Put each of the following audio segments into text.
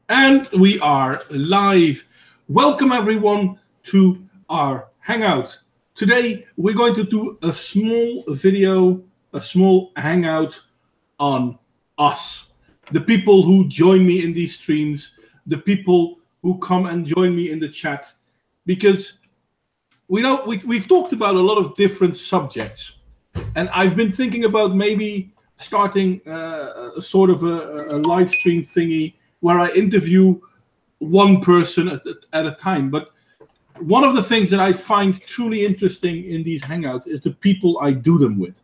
And we are live. Welcome everyone to our Hangout. Today we're going to do a small video, a small Hangout on us. The people who join me in these streams, the people who come and join me in the chat. Because we've talked about a lot of different subjects. And I've been thinking about maybe starting a sort of a live stream thingy where I interview one person at a time. But one of the things that I find truly interesting in these Hangouts is the people I do them with.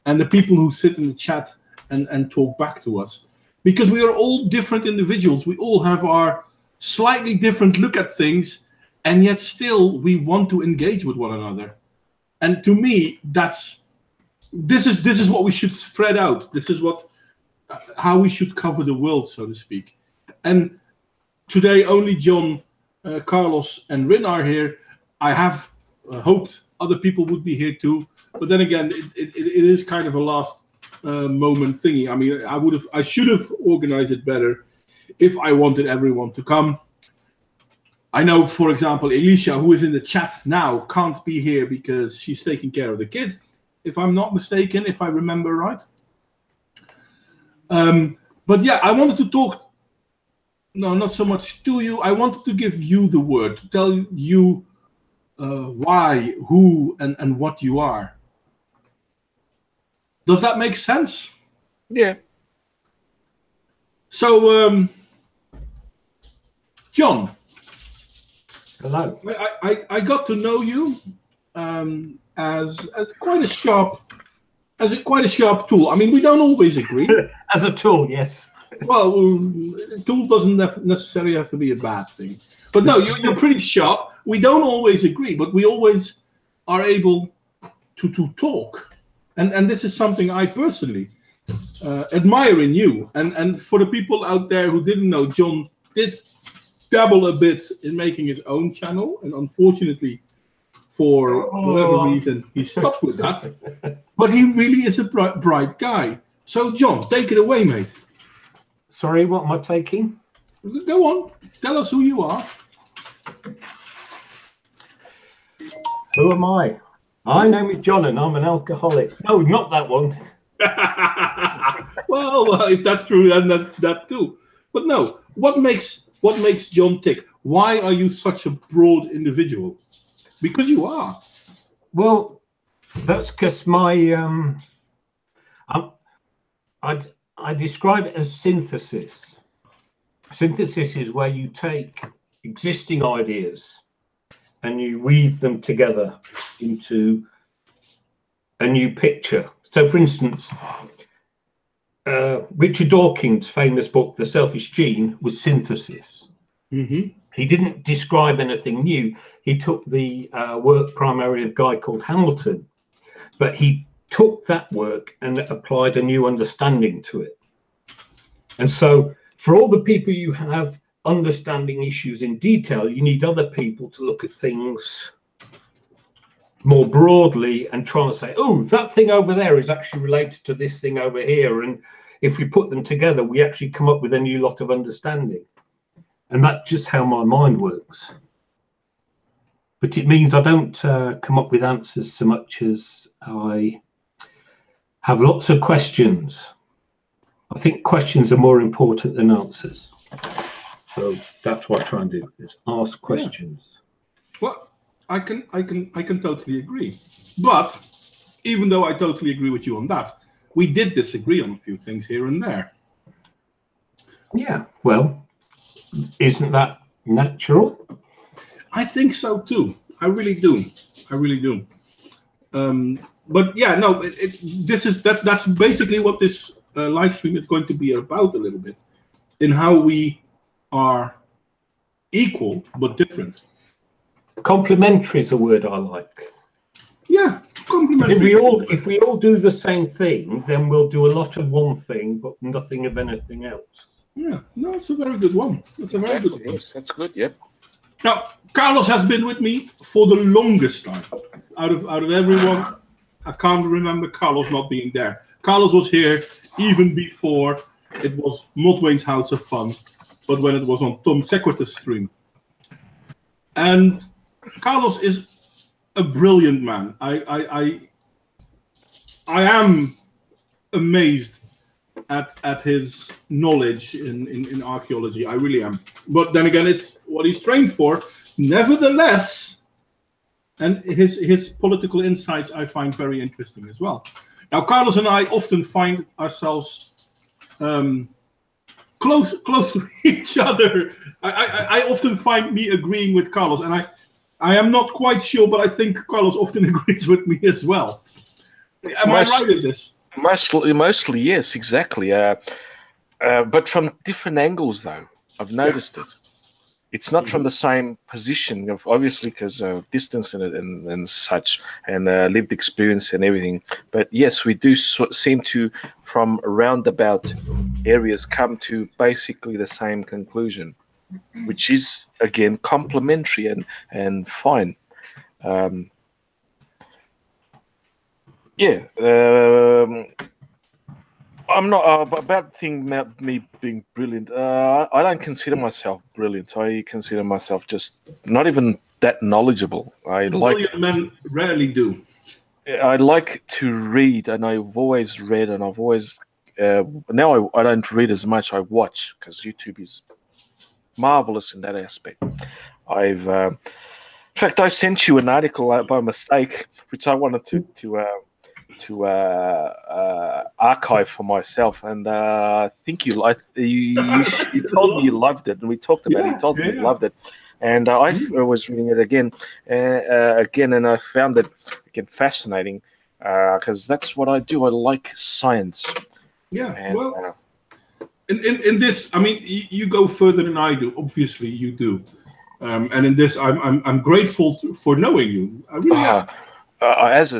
And the people who sit in the chat and talk back to us. Because we are all different individuals. We all have our slightly different look at things. And yet still we want to engage with one another. And to me, this is what we should spread out. This is how we should cover the world, so to speak. And today only John, Carlos, and Rin are here. I have hoped other people would be here too, but then again, it is kind of a last moment thingy. I mean, I should have organized it better if I wanted everyone to come. I know, for example, Alicia, who is in the chat now, can't be here because she's taking care of the kid, if I'm not mistaken, if I remember right. But yeah, I wanted to talk. No, not so much to you. I wanted to give you the word, to tell you why, who, and what you are. Does that make sense? Yeah. So, John. Hello. I got to know you as quite a sharp tool. I mean, we don't always agree. As a tool, yes. Well, a tool doesn't necessarily have to be a bad thing. But no, you're pretty sharp. We don't always agree, but we always are able to talk. And this is something I personally admire in you. And for the people out there who didn't know, John did dabble a bit in making his own channel. And unfortunately, for whatever reason, he stopped with that. But he really is a bright guy. So, John, take it away, mate. Sorry, what am I taking? Go on. Tell us who you are. Who am I? My name is John and I'm an alcoholic. No, not that one. Well, if that's true, then that too. But no, what makes John tick? Why are you such a broad individual? Because you are. Well, that's because my I describe it as synthesis. Synthesis is where you take existing ideas and you weave them together into a new picture. So, for instance, Richard Dawkins' famous book, The Selfish Gene, was synthesis. Mm-hmm. He didn't describe anything new. He took the work primarily of a guy called Hamilton, but he took that work and applied a new understanding to it. And so for all the people you have understanding issues in detail, you need other people to look at things more broadly and try to say, oh, that thing over there is actually related to this thing over here. And if we put them together, we actually come up with a new lot of understanding. And that's just how my mind works. But it means I don't come up with answers so much as I have lots of questions. I think questions are more important than answers. So that's what I try and do, is ask questions. Yeah. Well, I can totally agree. But even though I totally agree with you on that, we did disagree on a few things here and there. Yeah, well, isn't that natural? I think so too. I really do. I really do. But yeah, no. That's basically what this live stream is going to be about a little bit, in how we are equal but different. Complementary is a word I like. Yeah, complementary. If we all do the same thing, then we'll do a lot of one thing, but nothing of anything else. Yeah, no, it's a very good one. That's a very good one. Yes, that's good. Yep. Now, Carlos has been with me for the longest time. Out of everyone, I can't remember Carlos not being there. Carlos was here even before it was Modwain's House of Fun. but when it was on Tom Sequitur's stream. And Carlos is a brilliant man. I am amazed at his knowledge in archaeology. I really am. But then again, it's what he's trained for. Nevertheless, and his political insights I find very interesting as well. Now, Carlos and I often find ourselves close to each other. I often find me agreeing with Carlos, and I am not quite sure, but I think Carlos often agrees with me as well. Am I right in this? Mostly, yes, exactly. But from different angles, though, I've noticed it. It's not from the same position, of obviously, because distance and such, and lived experience and everything. But yes, we do seem to, from roundabout areas, come to basically the same conclusion, which is, again, complementary and fine. I'm not about thinking about me being brilliant. I don't consider myself brilliant. I consider myself just not even that knowledgeable. Brilliant men rarely do. I like to read, and I've always read, and I've always now I don't read as much. I watch, because YouTube is marvelous in that aspect. In fact, I sent you an article by mistake, which I wanted to archive for myself, and I think you told me you loved it, and we talked about it. You told me you loved it, and I was reading it again, and I found it again fascinating, because that's what I do. I like science. Yeah, and, in this, I mean, you go further than I do. Obviously, you do, and in this, I'm grateful for knowing you. I really am. As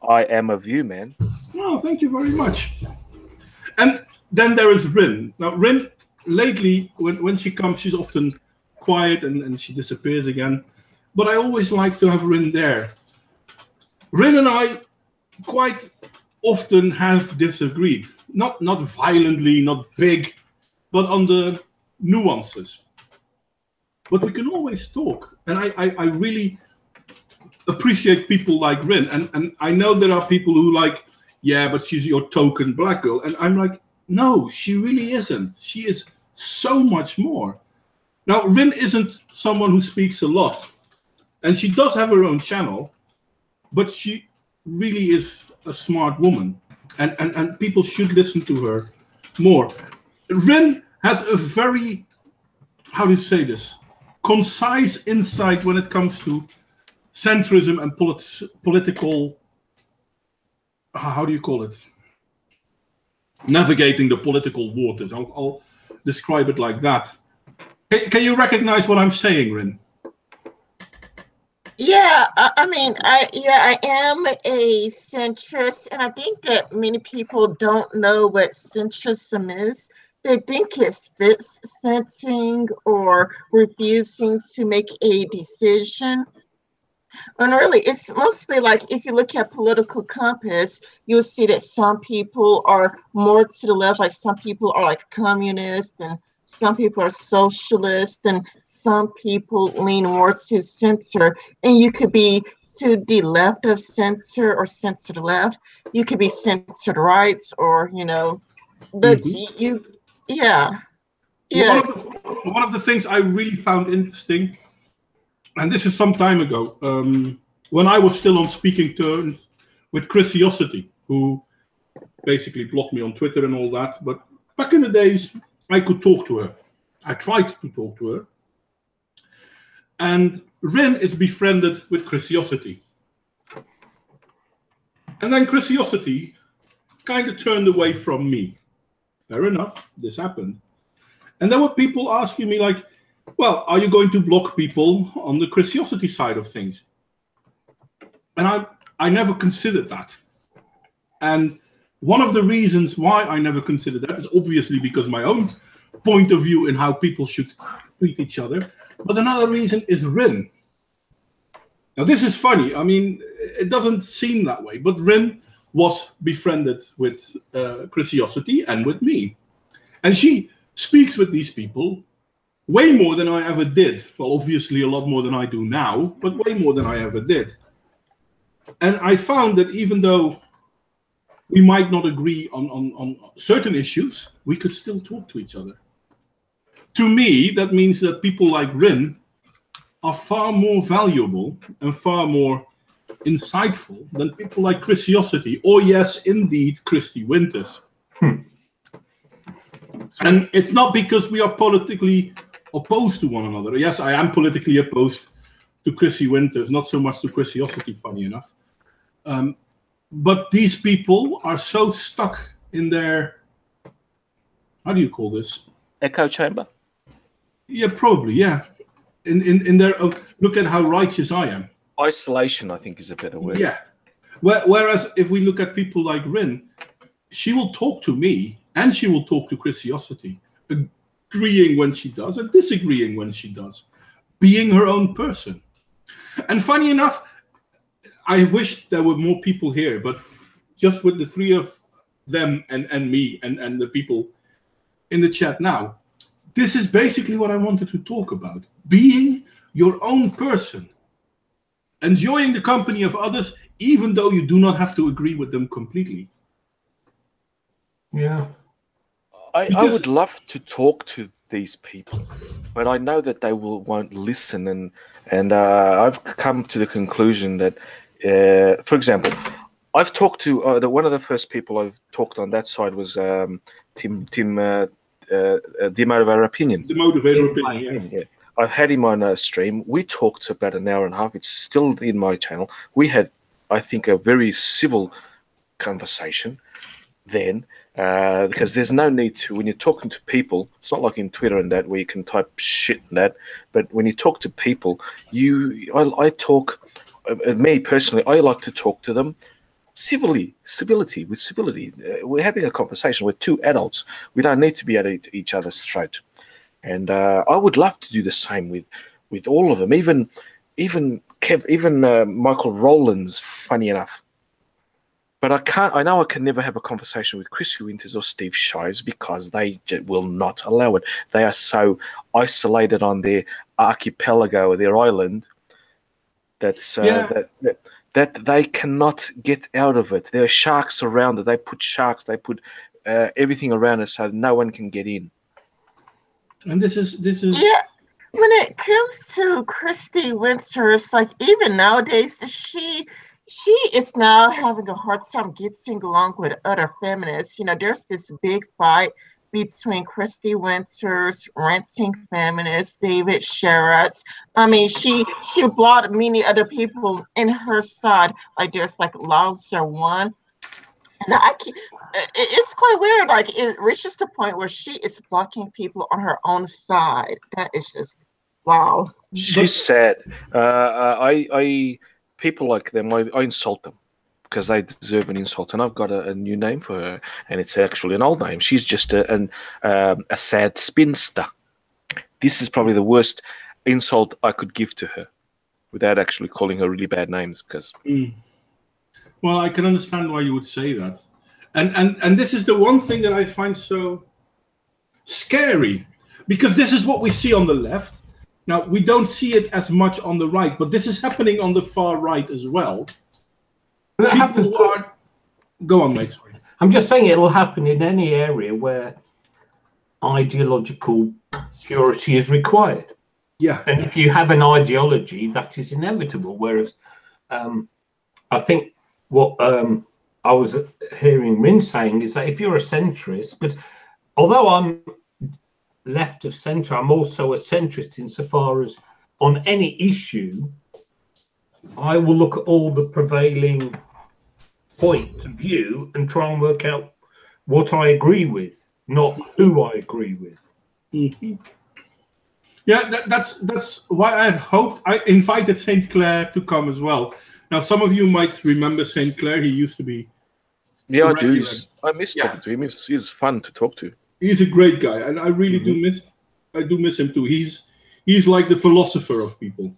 I am of you, man. Oh, thank you very much. And then there is Rin. Now, Rin, lately, when she comes, she's often quiet and she disappears again. But I always like to have Rin there. Rin and I quite often have disagreed. Not violently, not big, but on the nuances. But we can always talk. And I really appreciate people like Rin, and I know there are people who like, yeah, but she's your token black girl, and I'm like, no, she really isn't. She is so much more. Now, Rin isn't someone who speaks a lot, and she does have her own channel, but she really is a smart woman, and people should listen to her more. Rin has a very, how do you say this, concise insight when it comes to centrism and political, how do you call it? Navigating the political waters. I'll describe it like that. Can you recognize what I'm saying, Rin? Yeah, I am a centrist, and I think that many people don't know what centrism is. They think it's sensing or refusing to make a decision. And really, it's mostly like, if you look at political compass, you'll see that some people are more to the left, like some people are like communist, and some people are socialist, and some people lean more to center. And you could be to the left of center or center to the left. You could be center to the right, or, but One of the things I really found interesting, and this is some time ago, when I was still on speaking terms with Chrisiosity, who basically blocked me on Twitter and all that. But back in the days, I could talk to her. I tried to talk to her. And Rin is befriended with Chrisiosity. And then Chrisiosity kind of turned away from me. Fair enough, this happened. And there were people asking me like, well, are you going to block people on the Chrisiosity side of things? And I never considered that. And one of the reasons why I never considered that is obviously because my own point of view in how people should treat each other. But another reason is Rin. Now, this is funny. I mean, it doesn't seem that way, but Rin was befriended with Chrisiosity and with me. And she speaks with these people way more than I ever did. Well, obviously a lot more than I do now, but way more than I ever did. And I found that even though we might not agree on certain issues, we could still talk to each other. To me, that means that people like Rin are far more valuable and far more insightful than people like Christiosity, or yes, indeed, Christy Winters. And it's not because we are politically opposed to one another. Yes, I am politically opposed to Christy Winters, not so much to Christiosity, funny enough. But these people are so stuck in their, how do you call this? Echo chamber? Yeah, probably, yeah. In their, look at how righteous I am. Isolation, I think, is a better word. Yeah. Whereas if we look at people like Rin, she will talk to me and she will talk to Christiosity, agreeing when she does and disagreeing when she does, being her own person. And funny enough, I wish there were more people here, but just with the three of them and me and the people in the chat now, this is basically what I wanted to talk about. Being your own person. Enjoying the company of others, even though you do not have to agree with them completely. Yeah. I would love to talk to these people, but I know that they won't listen. And I've come to the conclusion that, for example, I've talked to one of the first people I've talked on that side was Tim, the Motivator Opinion. The Motivator Opinion, yeah. I've had him on a stream. We talked about an hour and a half. It's still in my channel. We had, I think, a very civil conversation then, because there's no need to, when you're talking to people, it's not like in Twitter and that where you can type shit and that, but when you talk to people, I talk, me personally, I like to talk to them civility. We're having a conversation. We're two adults. We don't need to be at each other's throat. And I would love to do the same with all of them, even Kev, even Michael Rowland's, funny enough. But I can't. I know I can never have a conversation with Chrissy Winters or Steve Shives because they will not allow it. They are so isolated on their archipelago or their island that's that they cannot get out of it. There are sharks around it. They put sharks. They put everything around it so no one can get in. And this is yeah. When it comes to Christy Winters, like even nowadays, she is now having a hard time getting along with other feminists. You know, there's this big fight between Christy Winters, ranting feminists, David Sherratt. I mean, she blocked many other people in her side. Like there's like Lauser one. And it's quite weird. Like it reaches the point where she is blocking people on her own side. That is just wow. She's sad. I people like them, I insult them because they deserve an insult. And I've got a new name for her, and it's actually an old name. She's just a sad spinster. This is probably the worst insult I could give to her without actually calling her really bad names because. Well, I can understand why you would say that. And this is the one thing that I find so scary, because this is what we see on the left. Now, we don't see it as much on the right, but this is happening on the far right as well. Go on, mate. Sorry. I'm just saying it'll happen in any area where ideological purity is required. Yeah. And if you have an ideology, that is inevitable. Whereas I think what I was hearing Rin saying is that if you're a centrist, because although I'm left of centre, I'm also a centrist insofar as on any issue, I will look at all the prevailing points of view and try and work out what I agree with, not who I agree with. Mm-hmm. Yeah, that's why I had hoped. I invited St. Clair to come as well. Now, some of you might remember St. Clair. He used to be. Yeah, I do. I miss talking to him. He's fun to talk to. He's a great guy, and I really do miss. I do miss him too. He's like the philosopher of people.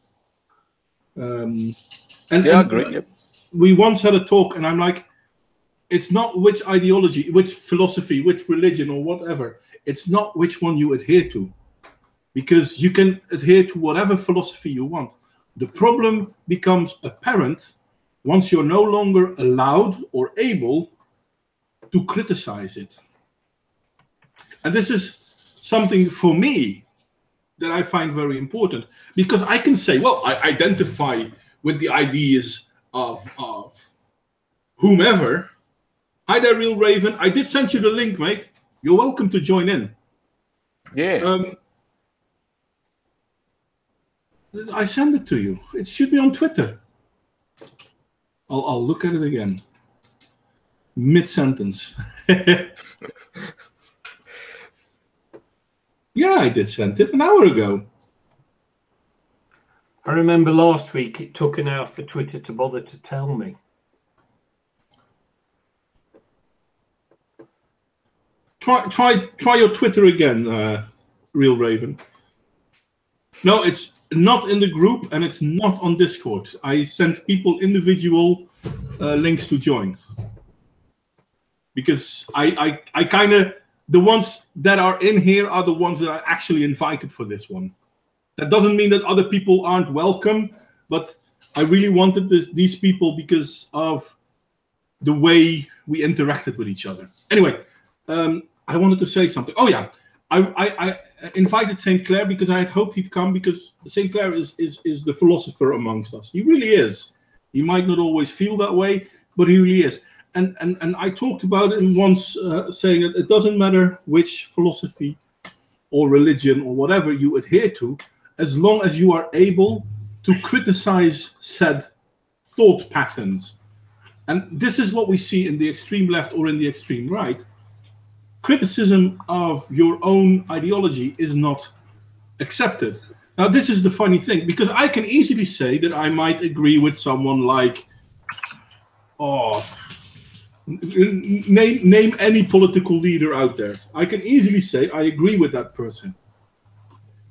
I agree. Yep. We once had a talk, and I'm like, it's not which ideology, which philosophy, which religion, or whatever. It's not which one you adhere to, because you can adhere to whatever philosophy you want. The problem becomes apparent once you're no longer allowed or able to criticize it. And this is something for me that I find very important, because I can say, well, I identify with the ideas of whomever. Hi there, Real Raven. I did send you the link, mate. You're welcome to join in. Yeah. I send it to you. It should be on Twitter. I'll look at it again. Mid-sentence. Yeah, I did send it an hour ago. I remember last week it took an hour for Twitter to bother to tell me. Try your Twitter again, Real Raven. No, it's not in the group and it's not on Discord. I sent people individual links to join, because I kind of, the ones that are in here are the ones that are actually invited for this one. That doesn't mean that other people aren't welcome, but I really wanted these people because of the way we interacted with each other. Anyway, I wanted to say something. Oh yeah, I invited St. Clair because I had hoped he'd come, because St. Clair is the philosopher amongst us. He really is. He might not always feel that way, but he really is. And I talked about it once, saying that it doesn't matter which philosophy or religion or whatever you adhere to, as long as you are able to criticize said thought patterns. And this is what we see in the extreme left or in the extreme right. Criticism of your own ideology is not accepted. Now, this is the funny thing, because I can easily say that I might agree with someone like, name any political leader out there. I can easily say I agree with that person.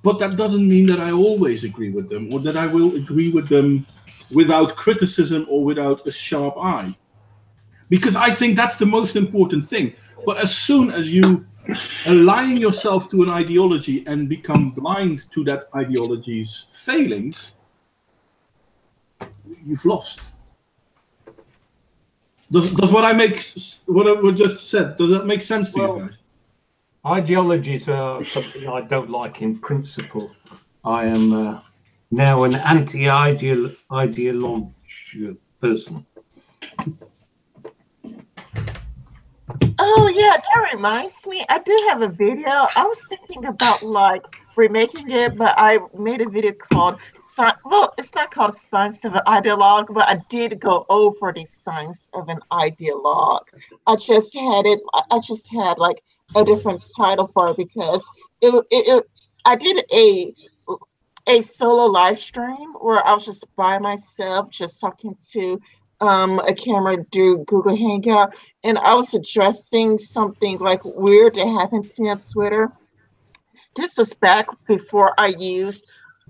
But that doesn't mean that I always agree with them, or that I will agree with them without criticism or without a sharp eye. Because I think that's the most important thing. But as soon as you align yourself to an ideology and become blind to that ideology's failings, you've lost. Does what I just said, does that make sense to you guys? Ideologies are something I don't like in principle. I am now an anti-ideology person. Oh yeah, that reminds me. I did have a video. I was thinking about like remaking it, but I made a video called, well, it's not called Science of an Ideologue, but I did go over the science of an ideologue. I just had like a different title for it, because I did a solo live stream where I was just by myself, just talking to a camera through Google Hangout, and I was addressing something like weird that happened to me on Twitter. This was back before I used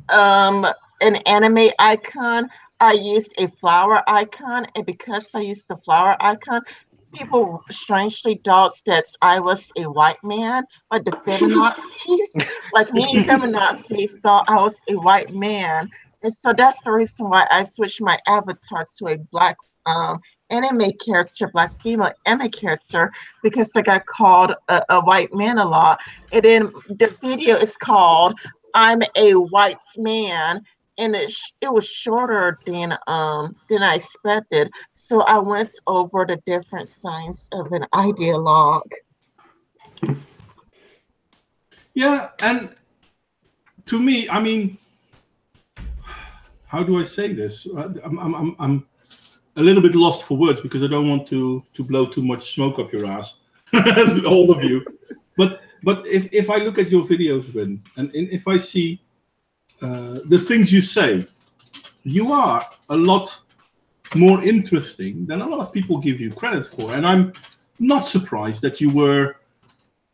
an anime icon. I used a flower icon, and because I used the flower icon, people strangely thought that I was a white man, like the feminazis, like many feminazis thought I was a white man. And so that's the reason why I switched my avatar to a black anime character, black female anime character, because I got called a white man a lot. And then the video is called "I'm a White Man," and it was shorter than I expected. So I went over the different signs of an ideologue. Yeah, and to me, I mean, how do I say this? I'm a little bit lost for words, because I don't want to blow too much smoke up your ass, all of you. But if I look at your videos, Rin, and if I see the things you say, you are a lot more interesting than a lot of people give you credit for. And I'm not surprised that you were.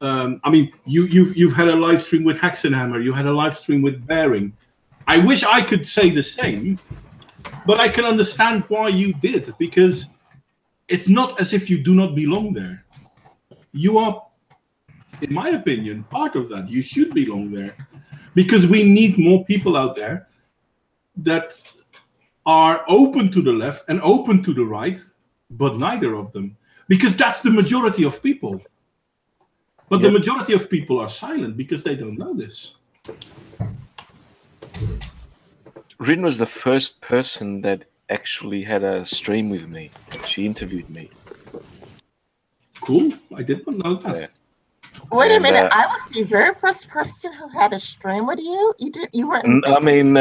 I mean, you've had a live stream with Hexenhammer, you had a live stream with Bearing. I wish I could say the same, but I can understand why you did, because it's not as if you do not belong there. You are in my opinion, part of that. You should belong there because we need more people out there that are open to the left and open to the right, but neither of them. Because that's the majority of people. But the majority of people are silent because they don't know this. Rin was the first person that actually had a stream with me. She interviewed me. Cool. I did not know that. Yeah. Wait a minute. I was the very first person who had a stream with you. You weren't. I mean,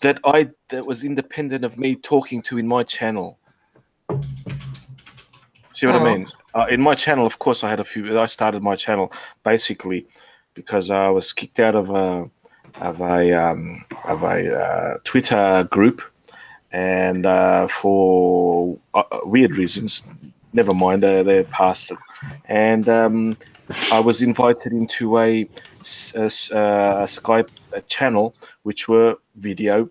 that was independent of me talking to in my channel. See what I mean? In my channel, of course, I started my channel basically because I was kicked out of a Twitter group, and for weird reasons. Never mind, they're past it. And I was invited into a Skype channel, which were video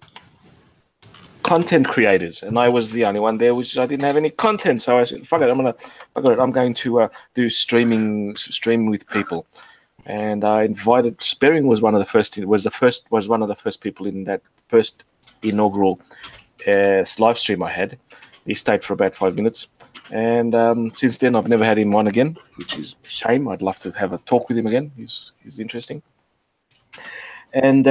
content creators, and I was the only one there which I didn't have any content. So I said, "Fuck it, I'm going to do streaming with people." And I invited. Sparing was one of the first. Was one of the first people in that first inaugural live stream I had. He stayed for about 5 minutes. And since then, I've never had him on again, which is a shame. I'd love to have a talk with him again. He's interesting. And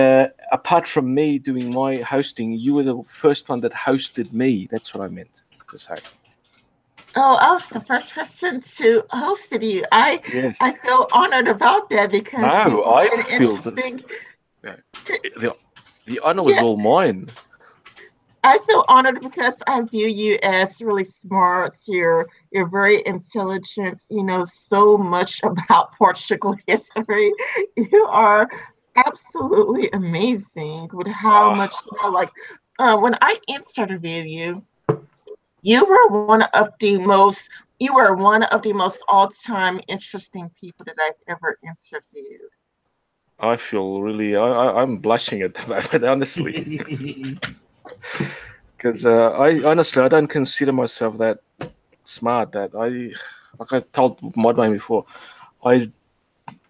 apart from me doing my hosting, you were the first one that hosted me. That's what I meant to say. Oh, I was the first person to hosted you. I feel honored about that because I feel the honor was all mine. I feel honored because I view you as really smart. You're very intelligent. You know so much about Portugal history. You are absolutely amazing with how much you know. Like when I interviewed you, you were one of the most all-time interesting people that I've ever interviewed. I feel really. I'm blushing at the moment, honestly. Because I don't consider myself that smart. That like I told Modwain before, I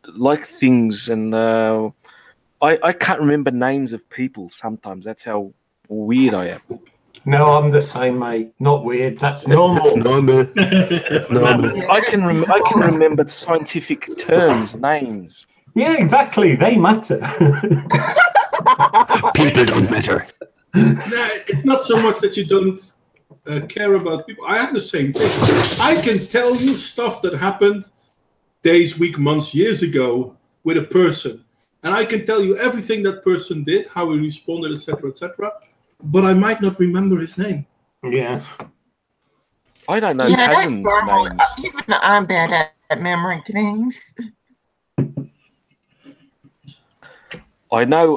like things, and I can't remember names of people sometimes. That's how weird I am. No, I'm the same, mate. Not weird. That's normal. That's normal. That's normal. I can remember scientific terms, names. Yeah, exactly. They matter. People don't matter. No, it's not so much that you don't care about people. I have the same thing. I can tell you stuff that happened days, weeks, months, years ago with a person. And I can tell you everything that person did, how he responded, etc., etc. But I might not remember his name. Yeah. I don't know cousins' names. Even I'm bad at remembering names. I know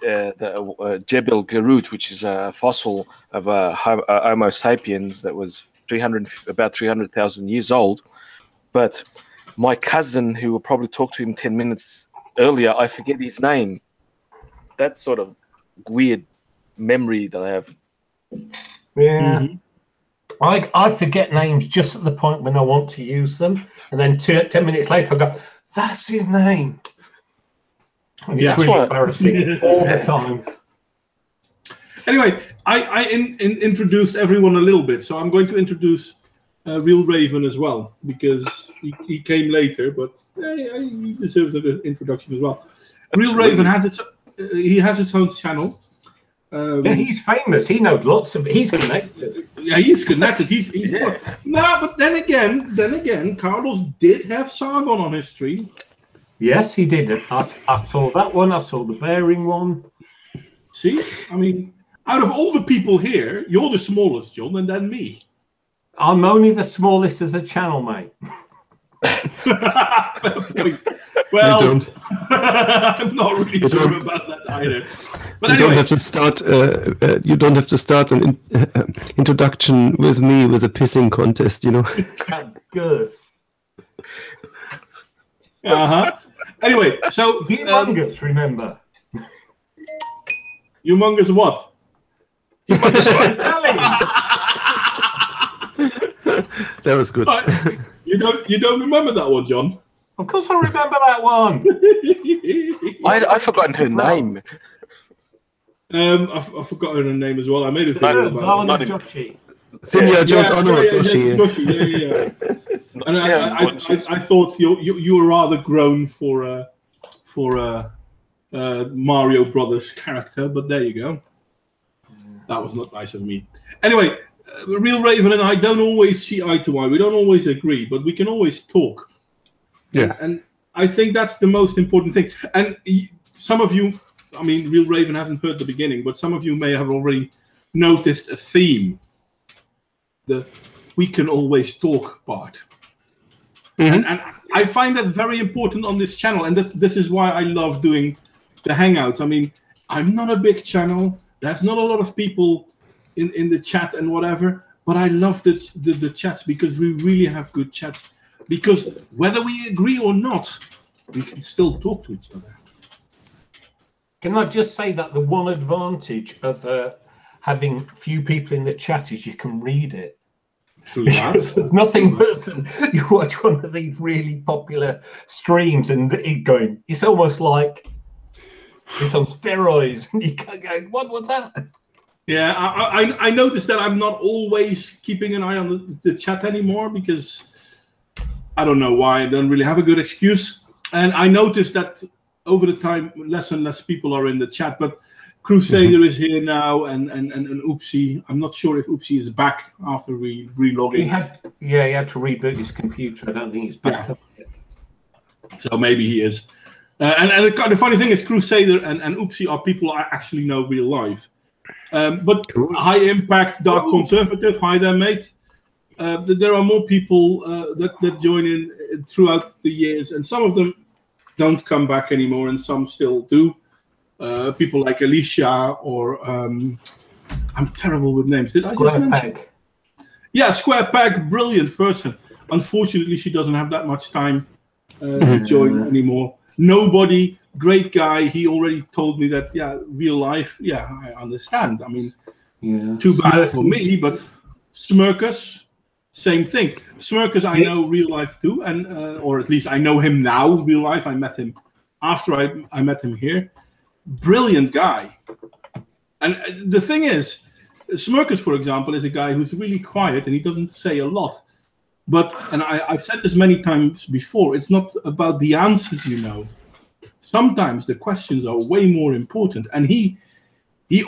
the Jebel Garut, which is a fossil of Homo sapiens that was about 300,000 years old. But my cousin, who will probably talk to him 10 minutes earlier, I forget his name. That sort of weird memory that I have. Yeah. Mm-hmm. I forget names just at the point when I want to use them. And then 10 minutes later, I go, that's his name. And it's really embarrassing all the time. Anyway, I introduced everyone a little bit, so I'm going to introduce Real Raven as well, because he came later, but he deserves an introduction as well. Real Raven has its own channel. Yeah, he's famous. He knows lots of. He's connected. Yeah, he's connected. He's no, but then again, Carlos did have Sargon on his stream. Yes, he did. I saw that one. I saw the bearing one. See, I mean, out of all the people here, you're the smallest, John, and then me. I'm only the smallest as a channel, mate. Fair point. Well, I'm not really sure about that either. But anyway. You don't have to start an introduction with me with a pissing contest, you know. Good. Anyway, so humongous, remember? Humongous what? That was good. You don't remember that one, John? Of course I remember that one. I've forgotten her name. I've forgotten her name as well. I made a video about Not Joshi. Senior Jones Honor Joshi. And I thought you were rather grown for Mario Brothers character, but there you go. That was not nice of me. Anyway, Real Raven and I don't always see eye to eye. We don't always agree, but we can always talk. Yeah. And I think that's the most important thing. And some of you, I mean, Real Raven hasn't heard the beginning, but some of you may have already noticed a theme. The we can always talk part. And I find that very important on this channel. And this is why I love doing the Hangouts. I mean, I'm not a big channel. There's not a lot of people in the chat and whatever. But I love the chats because we really have good chats. Because whether we agree or not, we can still talk to each other. Can I just say that the one advantage of having few people in the chat is you can read it. True that. Nothing worse than you watch one of these really popular streams and it going, it's almost like it's on steroids. And you can't go, what was that? Yeah, I noticed that I'm not always keeping an eye on the chat anymore because I don't know why. I don't really have a good excuse. And I noticed that over the time, less and less people are in the chat. But Crusader is here now, and Oopsie. I'm not sure if Oopsie is back after relogging. He had to reboot his computer. I don't think he's back up yet. So maybe he is. And the funny thing is, Crusader and Oopsie are people I actually know real life. But cool. High Impact, Dark Conservative. Hi there, mate. There are more people that join in throughout the years, and some of them don't come back anymore, and some still do. People like Alicia or I'm terrible with names. Did I just mention? Yeah, Square Peg, brilliant person. Unfortunately, she doesn't have that much time to join anymore. Nobody, great guy. He already told me that, yeah, real life, yeah, I understand. I mean, too bad for me, but Smirkus, same thing. Smirkus, I know real life too, and or at least I know him now, real life. I met him after I met him here. Brilliant guy. And the thing is, Smirkus, for example, is a guy who's really quiet and he doesn't say a lot. But, and I've said this many times before, it's not about the answers, you know. Sometimes the questions are way more important. And he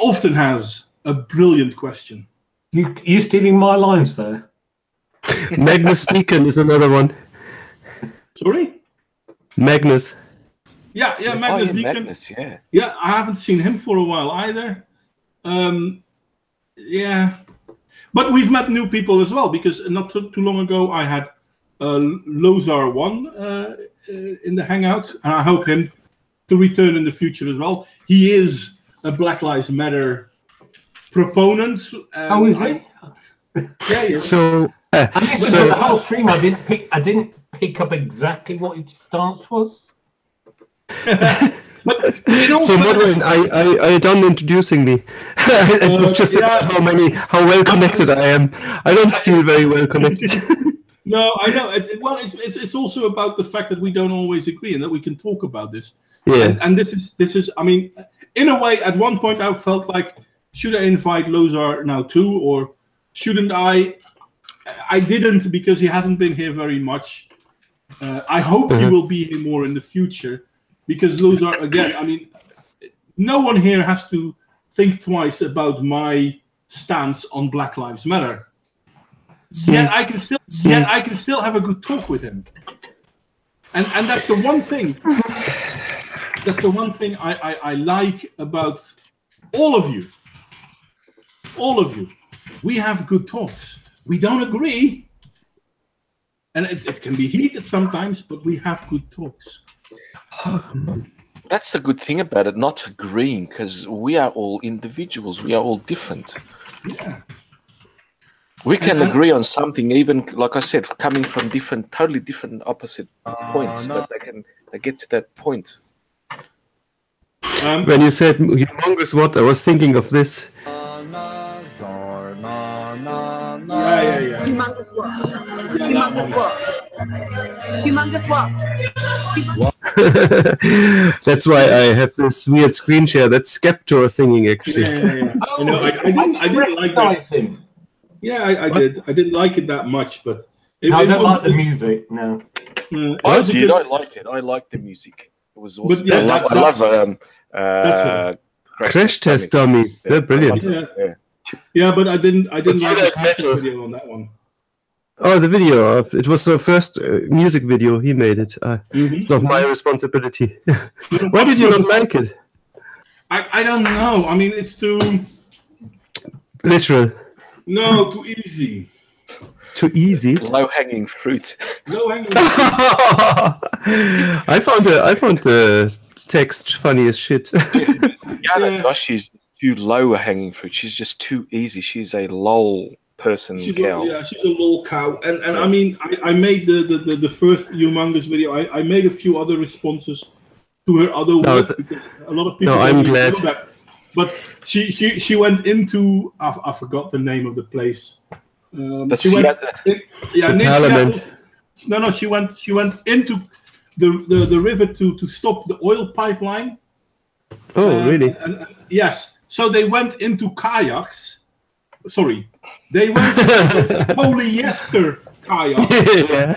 often has a brilliant question. You stealing my lines there? Magnus Deacon is another one. Sorry? Magnus. Yeah, Magnus Deacon. Magnus, yeah. Yeah, I haven't seen him for a while either. Yeah. But we've met new people as well, because not too long ago I had Lozar1 in the Hangout, and I hope him to return in the future as well. He is a Black Lives Matter proponent. How is he? Yeah. So the whole stream, I didn't pick up exactly what his stance was. So Modwain, I done introducing me. It was just about how well connected I am. I don't feel very well connected. No, I know. It's also about the fact that we don't always agree and that we can talk about this. Yeah. And this is. I mean, in a way, at one point I felt like, should I invite Lozar now too, or shouldn't I? I didn't, because he hasn't been here very much. I hope he will be here more in the future. Because Lozar, again, I mean, no one here has to think twice about my stance on Black Lives Matter. Yet I can still have a good talk with him. And that's the one thing. That's the one thing I like about all of you. All of you. We have good talks. We don't agree. And it can be heated sometimes, but we have good talks. That's the good thing about it, not agreeing, because we are all individuals. We are all different. Yeah. We can agree on something, even, like I said, coming from totally different opposite points, but they get to that point. When you said humongous what, I was thinking of this. Yeah. Humongous what? Humongous what? Humongous what? That's why I have this weird screen share. That's Skeptor singing, actually. Yeah. Oh, I didn't like that. recognize him. Yeah, I did. I didn't like it that much, but No, I don't like the music. No. I did. I like it. I like the music. It was awesome. But yeah, I love Crash Test Dummies. They're brilliant. Yeah, but I didn't like you the like metal. video on that one. Oh, the video. It was the first music video. He made it. It's not my responsibility. Why did you not like it? I don't know. I mean, it's too... Literal. No, too easy. Too easy? Low-hanging fruit. Low-hanging I found the text funny as shit. Gosh, she's too low-hanging fruit. She's just too easy. She's a lol person cow. She's a lol cow. And I mean, I made the first humongous video. I made a few other responses to her other work because a lot of people I'm glad. know that. But she went into I forgot the name of the place. She went near Parliament. Seattle. No, she went into the river to stop the oil pipeline. Oh, really? And yes. So they went into kayaks. Sorry, they went into polyester kayaks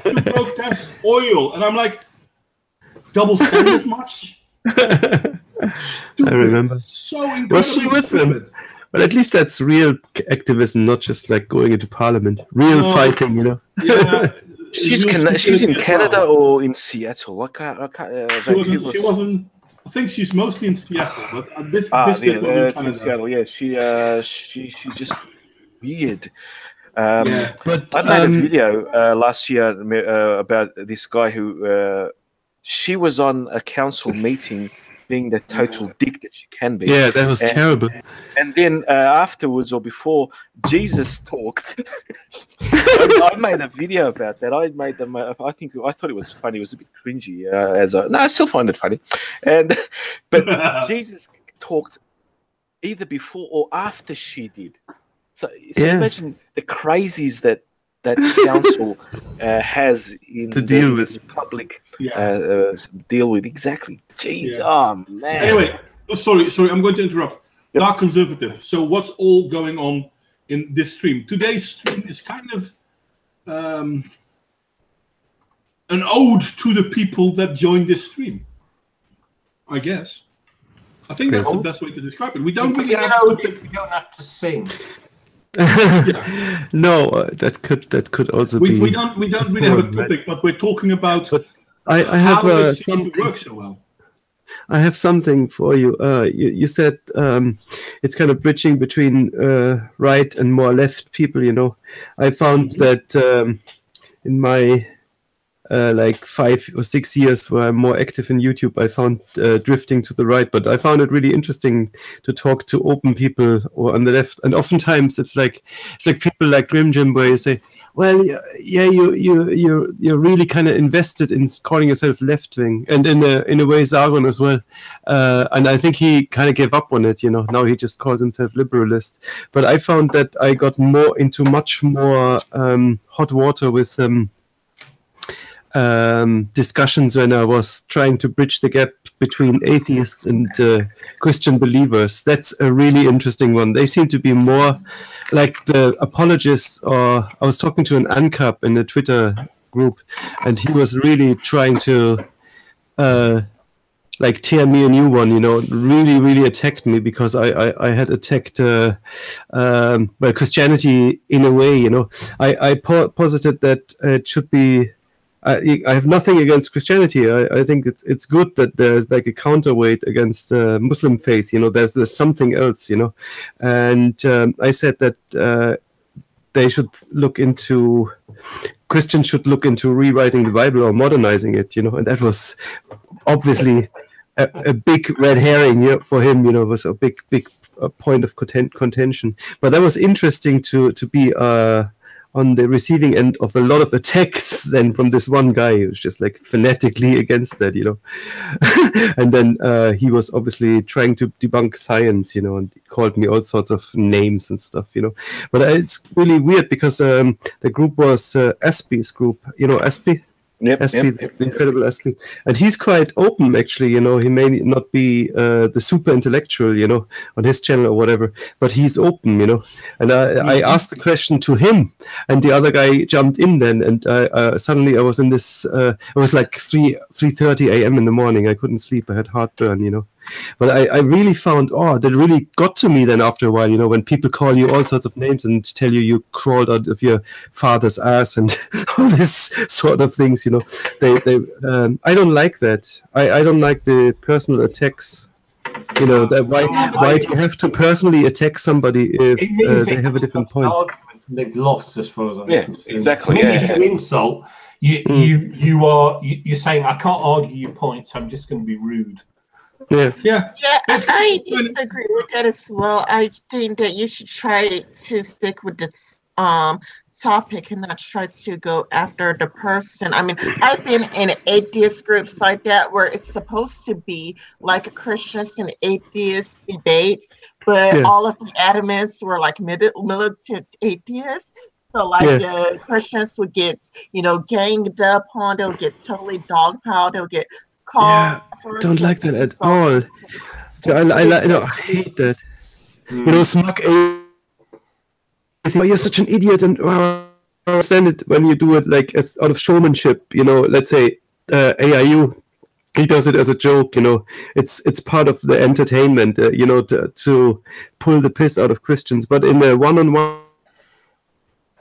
to protest oil, and I'm like, double standard much? Stupid. I remember. So incredibly Was she with them? But at least that's real activism, not just like going into parliament. Real fighting, you know. Yeah, she's in Canada or in Seattle. She wasn't. I think she's mostly in Seattle, but this did was in Canada. Seattle. Yeah, she just weird. But I made a video last year about this guy who she was on a council meeting being the total dick that she can be. Yeah, that was terrible. And then afterwards or before, Jesus talked. I made a video about that. I made them. I thought it was funny. It was a bit cringy. I still find it funny. But Jesus talked either before or after she did. So imagine the crazies that council has in to deal with public deal with. Exactly. Jeez. Oh man. Anyway, sorry, I'm going to interrupt. Dark Conservative. So what's all going on in this stream? Today's stream is kind of an ode to the people that joined this stream, I guess. I think that's the best way to describe it. We don't really have we don't have to sing. No, that could also be. We don't really have a topic, but we're talking about. I have how something. Works so well. I have something for you. You said it's kind of bridging between right and more left people. You know, I found that in my like 5 or 6 years where I'm more active in YouTube, I found drifting to the right, but I found it really interesting to talk to open people or on the left. And oftentimes it's like people like Grim Jim, where you say, well, yeah, you're really kind of invested in calling yourself left wing, and in a way Sargon as well. And I think he kind of gave up on it. You know, now he just calls himself liberalist. But I found that I got into much more hot water with discussions when I was trying to bridge the gap between atheists and Christian believers. That's a really interesting one. They seem to be more like the apologists. Or I was talking to an ANCAP in the Twitter group, and he was really trying to like tear me a new one. You know, really attacked me because I had attacked Christianity in a way. You know, I posited that it should be. I have nothing against Christianity. I think it's good that there's like a counterweight against Muslim faith. You know, there's something else. You know, and I said that they should look into Christians should look into rewriting the Bible or modernizing it. You know, and that was obviously a big red herring for him. You know, it was a big point of contention. But that was interesting to be on the receiving end of a lot of attacks then from this one guy who was just like fanatically against that, you know. And then he was obviously trying to debunk science, you know, and called me all sorts of names and stuff, you know. But it's really weird because the group was Espy's group, you know, Espy? the incredible Espy, and he's quite open actually. You know, he may not be the super intellectual, you know, on his channel or whatever, but he's open, you know. And I asked the question to him, and the other guy jumped in then, and suddenly I was in this. It was like 3:30 a.m. in the morning. I couldn't sleep. I had heartburn, you know. But I really found, that really got to me then after a while, you know, when people call you all sorts of names and tell you crawled out of your father's ass and all this sort of things, you know. I don't like that. I don't like the personal attacks. You know, why do you have to personally attack somebody if they have a different point? They've lost, as far as I'm concerned. Exactly. It's an insult. You're saying I can't argue your points. I'm just going to be rude. Yeah. I disagree with that as well. I think that you should try to stick with this topic and not try to go after the person. I mean, I've been in atheist groups like that where it's supposed to be like a Christians and atheist debates, but all of the admins were like militant atheists. So like Christians would get, you know, ganged up on, they'll get totally dogpiled, they'll get called. Don't like that at all. I hate that. You know, smug you're such an idiot, and I understand it when you do it like as out of showmanship. You know, let's say AIU, he does it as a joke. You know, it's part of the entertainment. You know, to pull the piss out of Christians, but in a one-on-one,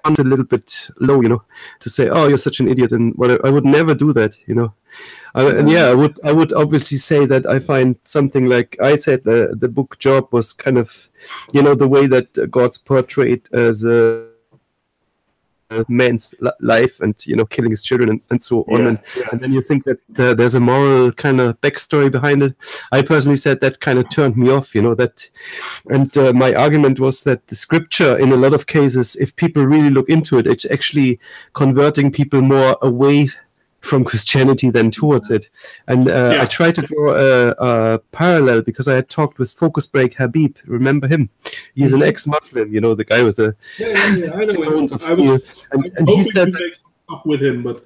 a little bit low, you know, to say, "Oh, you're such an idiot," and whatever. I would never do that, you know. I would obviously say that I find something like I said, the book Job was kind of, you know, the way that God's portrayed as a man's life and, you know, killing his children and so on. And then you think that there's a moral kind of backstory behind it. I personally said that kind of turned me off, you know, that. And my argument was that the scripture, in a lot of cases, if people really look into it, it's actually converting people more away from Christianity than towards it. And I tried to draw a parallel because I had talked with Focus Break Habib. Remember him? He's an ex-Muslim, you know, the guy with the I know stones of steel. And he said that, stuff with him, but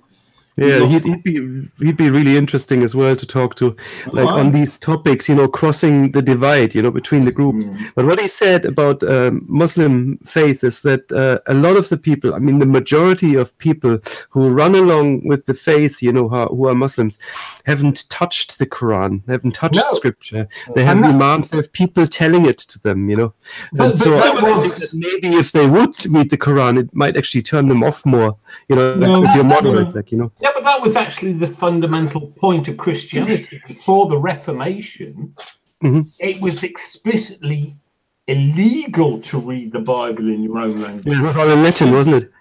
he'd be really interesting as well to talk to, like on these topics, you know, crossing the divide, you know, between the groups. But what he said about Muslim faith is that a lot of the people, I mean, the majority of people who run along with the faith, you know, who are Muslims, haven't touched the Quran, haven't touched scripture. They have imams, they have people telling it to them, you know. And so I think that maybe if they would read the Quran, it might actually turn them off more, you know, if you're moderate, like, you know. Yeah, but that was actually the fundamental point of Christianity. Before the Reformation, it was explicitly illegal to read the Bible in your own language. Yeah, it was all in Latin, wasn't it?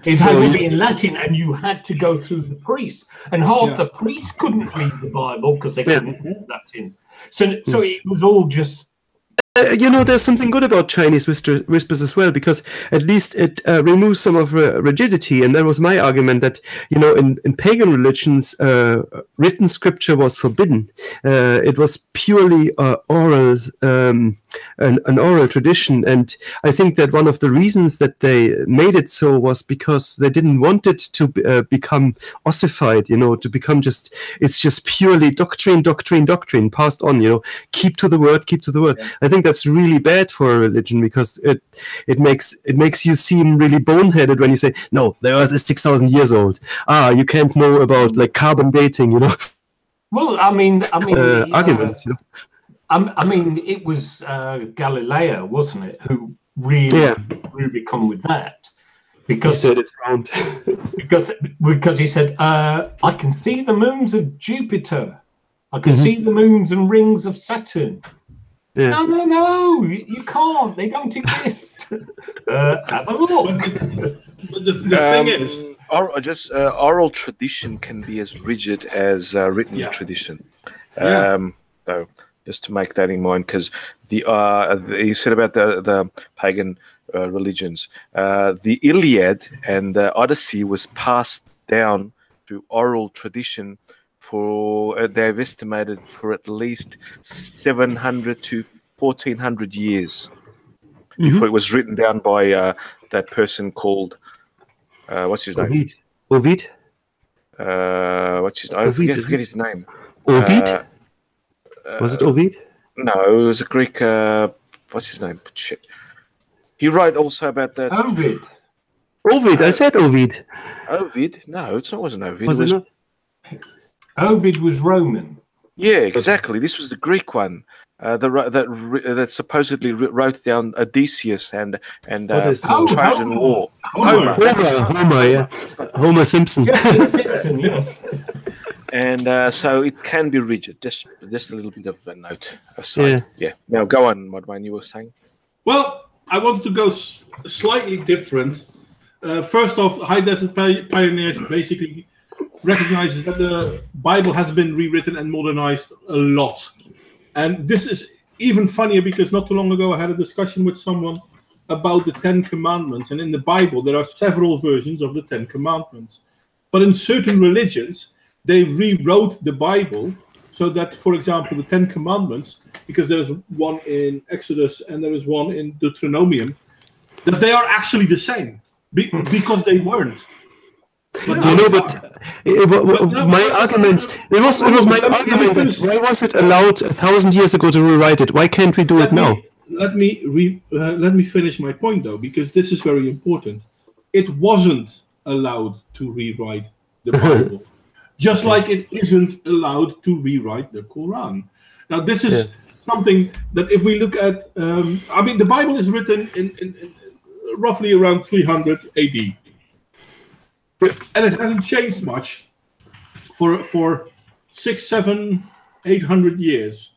It had to be in Latin, and you had to go through the priest. And half the priests couldn't read the Bible because they couldn't read Latin. So it was all just... you know, there's something good about Chinese whispers as well, because at least it removes some of rigidity. And that was my argument that, you know, in pagan religions, written scripture was forbidden. It was purely oral, an oral tradition. And I think that one of the reasons that they made it so was because they didn't want it to become ossified, you know, to become it's just purely doctrine passed on, you know, keep to the word. I think that's really bad for a religion, because it makes you seem really boneheaded when you say, no, the earth is 6,000 years old. You can't know about like carbon dating, you know. Well, I mean, arguments, you know. I mean, it was Galileo, wasn't it, who really come with that, because he said it's round. because he said, I can see the moons of Jupiter, I can see the moons and rings of Saturn. Yeah. No, you can't. They don't exist. Have a look. But the thing is, oral tradition can be as rigid as written tradition. So just to make that in mind, because you said about the pagan religions, the Iliad and the Odyssey was passed down through oral tradition for they've estimated for at least 700 to 1400 years before it was written down by that person called what's his name? Ovid. what's his name? I forget his name. Ovid? Was it Ovid? No, it was a Greek. What's his name? Shit. He wrote also about that. Ovid. Ovid, I said Ovid. Ovid? No, it wasn't Ovid. Was it not? Ovid was Roman. Yeah, exactly. This was the Greek one. That supposedly wrote down Odysseus and Trojan War. Homer, yeah. Homer Simpson. Simpson, yes. And so it can be rigid. Just a little bit of a note aside. Yeah. Now go on, Modwain. You were saying. Well, I wanted to go slightly different. First off, High Desert Pioneers basically recognizes that the Bible has been rewritten and modernized a lot. And this is even funnier because not too long ago I had a discussion with someone about the Ten Commandments. And in the Bible, there are several versions of the Ten Commandments. But in certain religions, they rewrote the Bible so that, for example, the Ten Commandments, because there is one in Exodus and there is one in Deuteronomium, that they are actually the same because they weren't. But my argument, it was my argument that why was it allowed 1,000 years ago to rewrite it? Why can't we do it now? Let me finish my point though, because this is very important. It wasn't allowed to rewrite the Bible, just like it isn't allowed to rewrite the Quran. Now, this is something that if we look at, the Bible is written in roughly around 300 AD. And it hasn't changed much for 600, 700, 800 years.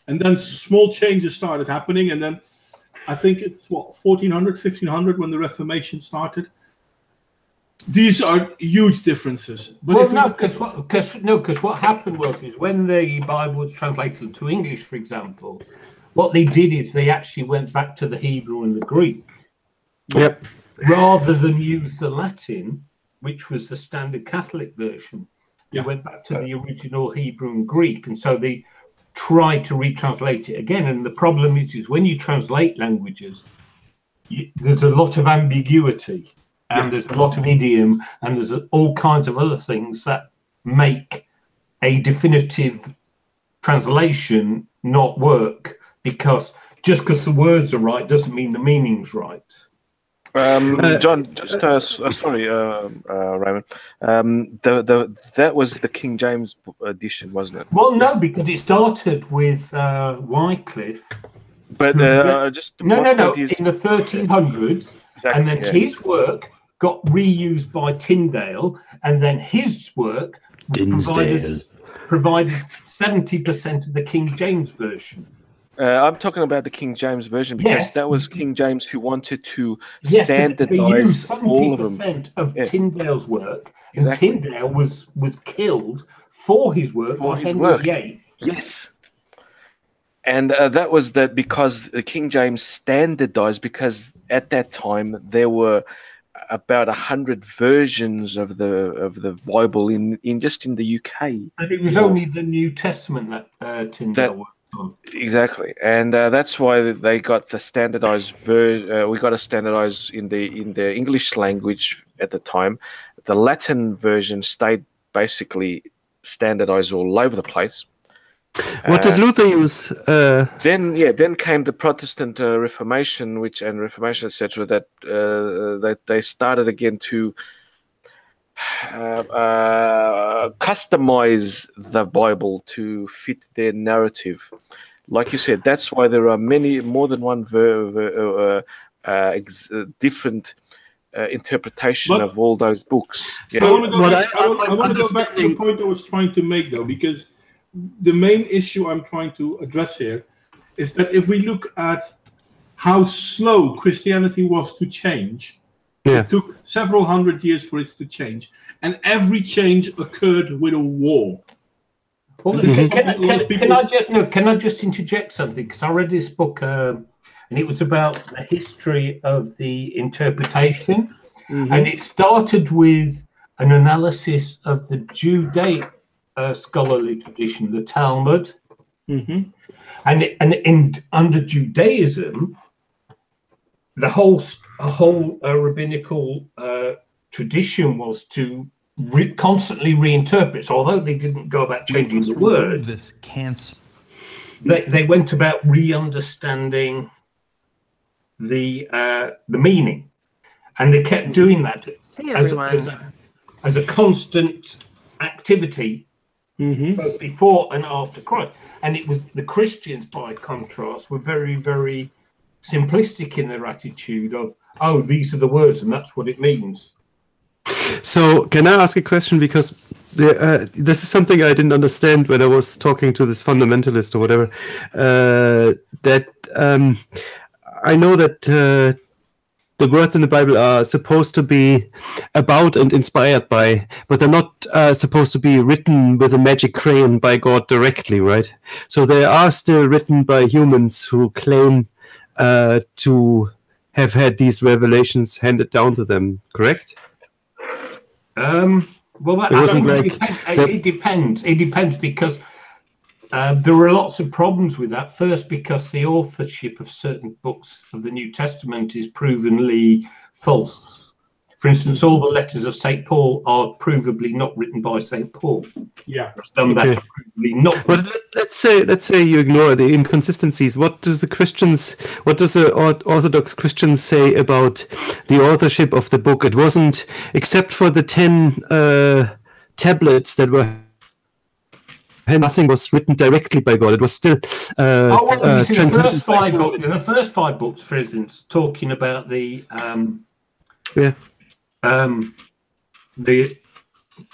And then small changes started happening. And then I think it's 1400, 1500 when the Reformation started. These are huge differences. But because what happened was when the Bible was translated into English, for example, what they did is they actually went back to the Hebrew and the Greek. Yep. Rather than use the Latin, which was the standard Catholic version. They went back to the original Hebrew and Greek, and so they tried to retranslate it again. And the problem is when you translate languages, there's a lot of ambiguity, and there's a lot of idiom, and there's all kinds of other things that make a definitive translation not work, because just because the words are right doesn't mean the meaning's right. John, just sorry, Raymond. That was the King James edition, wasn't it? Well, no, because it started with Wycliffe. But just no, in the 1300s, exactly, and then his work got reused by Tyndale, and then his work provided 70% of the King James version. I'm talking about the King James version because that was King James who wanted to standardize all of them. 70% of Tyndale's work, and Tyndale was killed for his work by Henry VIII. Yes. And that was because the King James standardized, because at that time there were about 100 versions of the Bible in just in the UK. And it was only the New Testament that Tyndale worked on. Exactly, and that's why they got the standardized we got a standardized in the English language at the time. The Latin version stayed basically standardized all over the place. What did Luther use? Then came the Protestant Reformation, Reformation, etc. That they started again to customize the Bible to fit their narrative. Like you said, that's why there are more than one different interpretation of all those books. So I want to go back to the point I was trying to make, though, because the main issue I'm trying to address here is that if we look at how slow Christianity was to change, it took several hundred years for it to change, and every change occurred with a war. Well, can I just interject something? Because I read this book, and it was about the history of the interpretation, and it started with an analysis of the Judaic scholarly tradition, the Talmud, and under Judaism, the whole rabbinical tradition was to constantly reinterprets. Although they didn't go about changing the words, This cancer. they went about re-understanding the meaning, and they kept doing that as a constant activity, both before and after Christ. And it was the Christians, by contrast, were very, very simplistic in their attitude of, oh, these are the words and that's what it means. So can I ask a question? Because this is something I didn't understand when I was talking to this fundamentalist or whatever. That I know that the words in the Bible are supposed to be about and inspired by, but they're not supposed to be written with a magic crayon by God directly, right? So they are still written by humans who claim to have had these revelations handed down to them, correct? Well, it depends. It depends because there are lots of problems with that. First, because the authorship of certain books of the New Testament is provenly false. For instance, all the letters of St. Paul are provably not written by St. Paul. Yeah, some that are provably not. But let's say you ignore the inconsistencies. What does the Orthodox Christians say about the authorship of the book? It wasn't, except for the 10 tablets that were. Nothing was written directly by God. It was still transmitted. The first five books, for instance, talking about the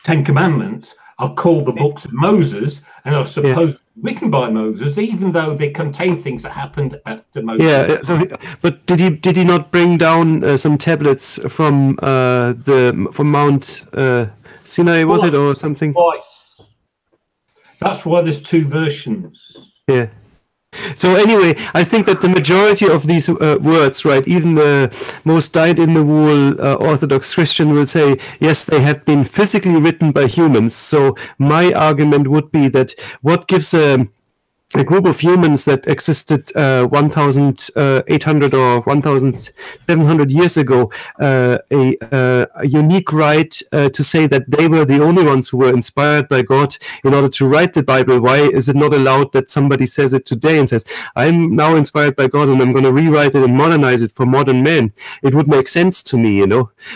Ten Commandments, are called the books of Moses and are supposed written by Moses, even though they contain things that happened after Moses. Yeah, but did he not bring down some tablets from Mount Sinai? Was it or something? Twice. That's why there's two versions. Yeah. So anyway, I think that the majority of these words, right, even the most dyed-in-the-wool Orthodox Christian will say, yes, they have been physically written by humans. So my argument would be that what gives a group of humans that existed 1,800 or 1,700 years ago a unique right to say that they were the only ones who were inspired by God in order to write the Bible. Why is it not allowed that somebody says it today and says, I'm now inspired by God and I'm going to rewrite it and modernize it for modern men? It would make sense to me, and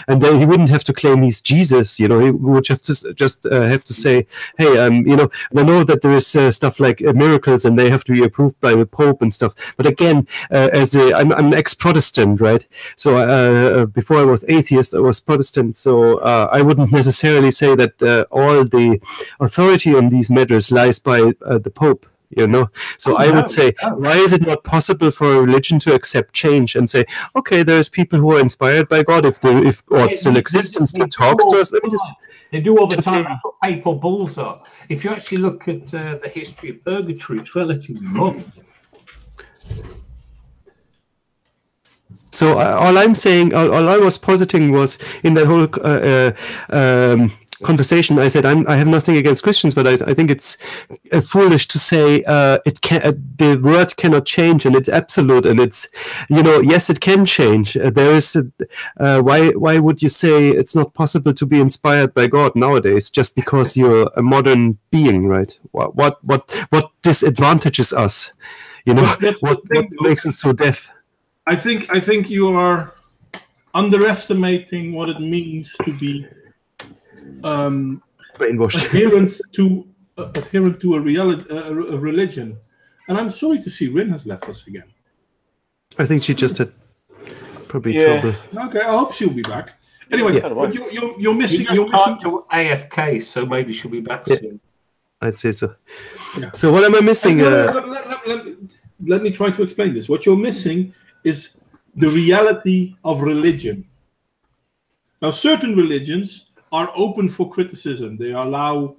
then he wouldn't have to claim he's Jesus, he would have to just have to say, hey, and I know that there is stuff like miracles and they have to be approved by the Pope and stuff. But again, I'm an ex-Protestant, right? So before I was atheist, I was Protestant. So I wouldn't necessarily say that all the authority on these matters lies by the Pope. So I would say, why is it not possible for a religion to accept change and say, okay, there's people who are inspired by God, if God still exists and still talks to us? Let me just. They do all the time. That's what papal bulls are. If you actually look at the history of purgatory, it's relatively modern. So all I'm saying, all I was positing was in that whole conversation, I said I have nothing against Christians, but I think it's foolish to say the word cannot change and it's absolute and it's yes, it can change. There is why would you say it's not possible to be inspired by God nowadays just because you're a modern being, right? What disadvantages us? What makes us so deaf? I think you are underestimating what it means to be brainwashed, adherent to a religion. And I'm sorry to see Rin has left us again. I think she just had probably trouble. Okay, I hope she'll be back. Anyway, you're missing. You're missing AFK, so maybe she'll be back soon. I'd say so. Yeah. So what am I missing? Let me try to explain this. What you're missing is the reality of religion. Now, certain religions are open for criticism. They allow,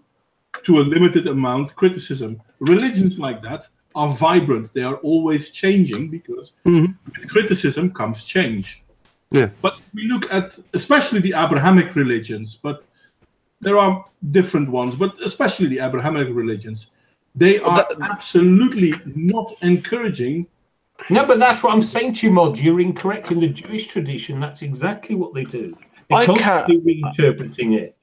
to a limited amount, criticism. Religions like that are vibrant. They are always changing because with criticism comes change. Yeah. But we look at, especially the Abrahamic religions, but there are different ones, but especially the Abrahamic religions, they are absolutely not encouraging. No, but that's what I'm saying to you, Mod. You're incorrect. In the Jewish tradition, that's exactly what they do. They're constantly reinterpreting it.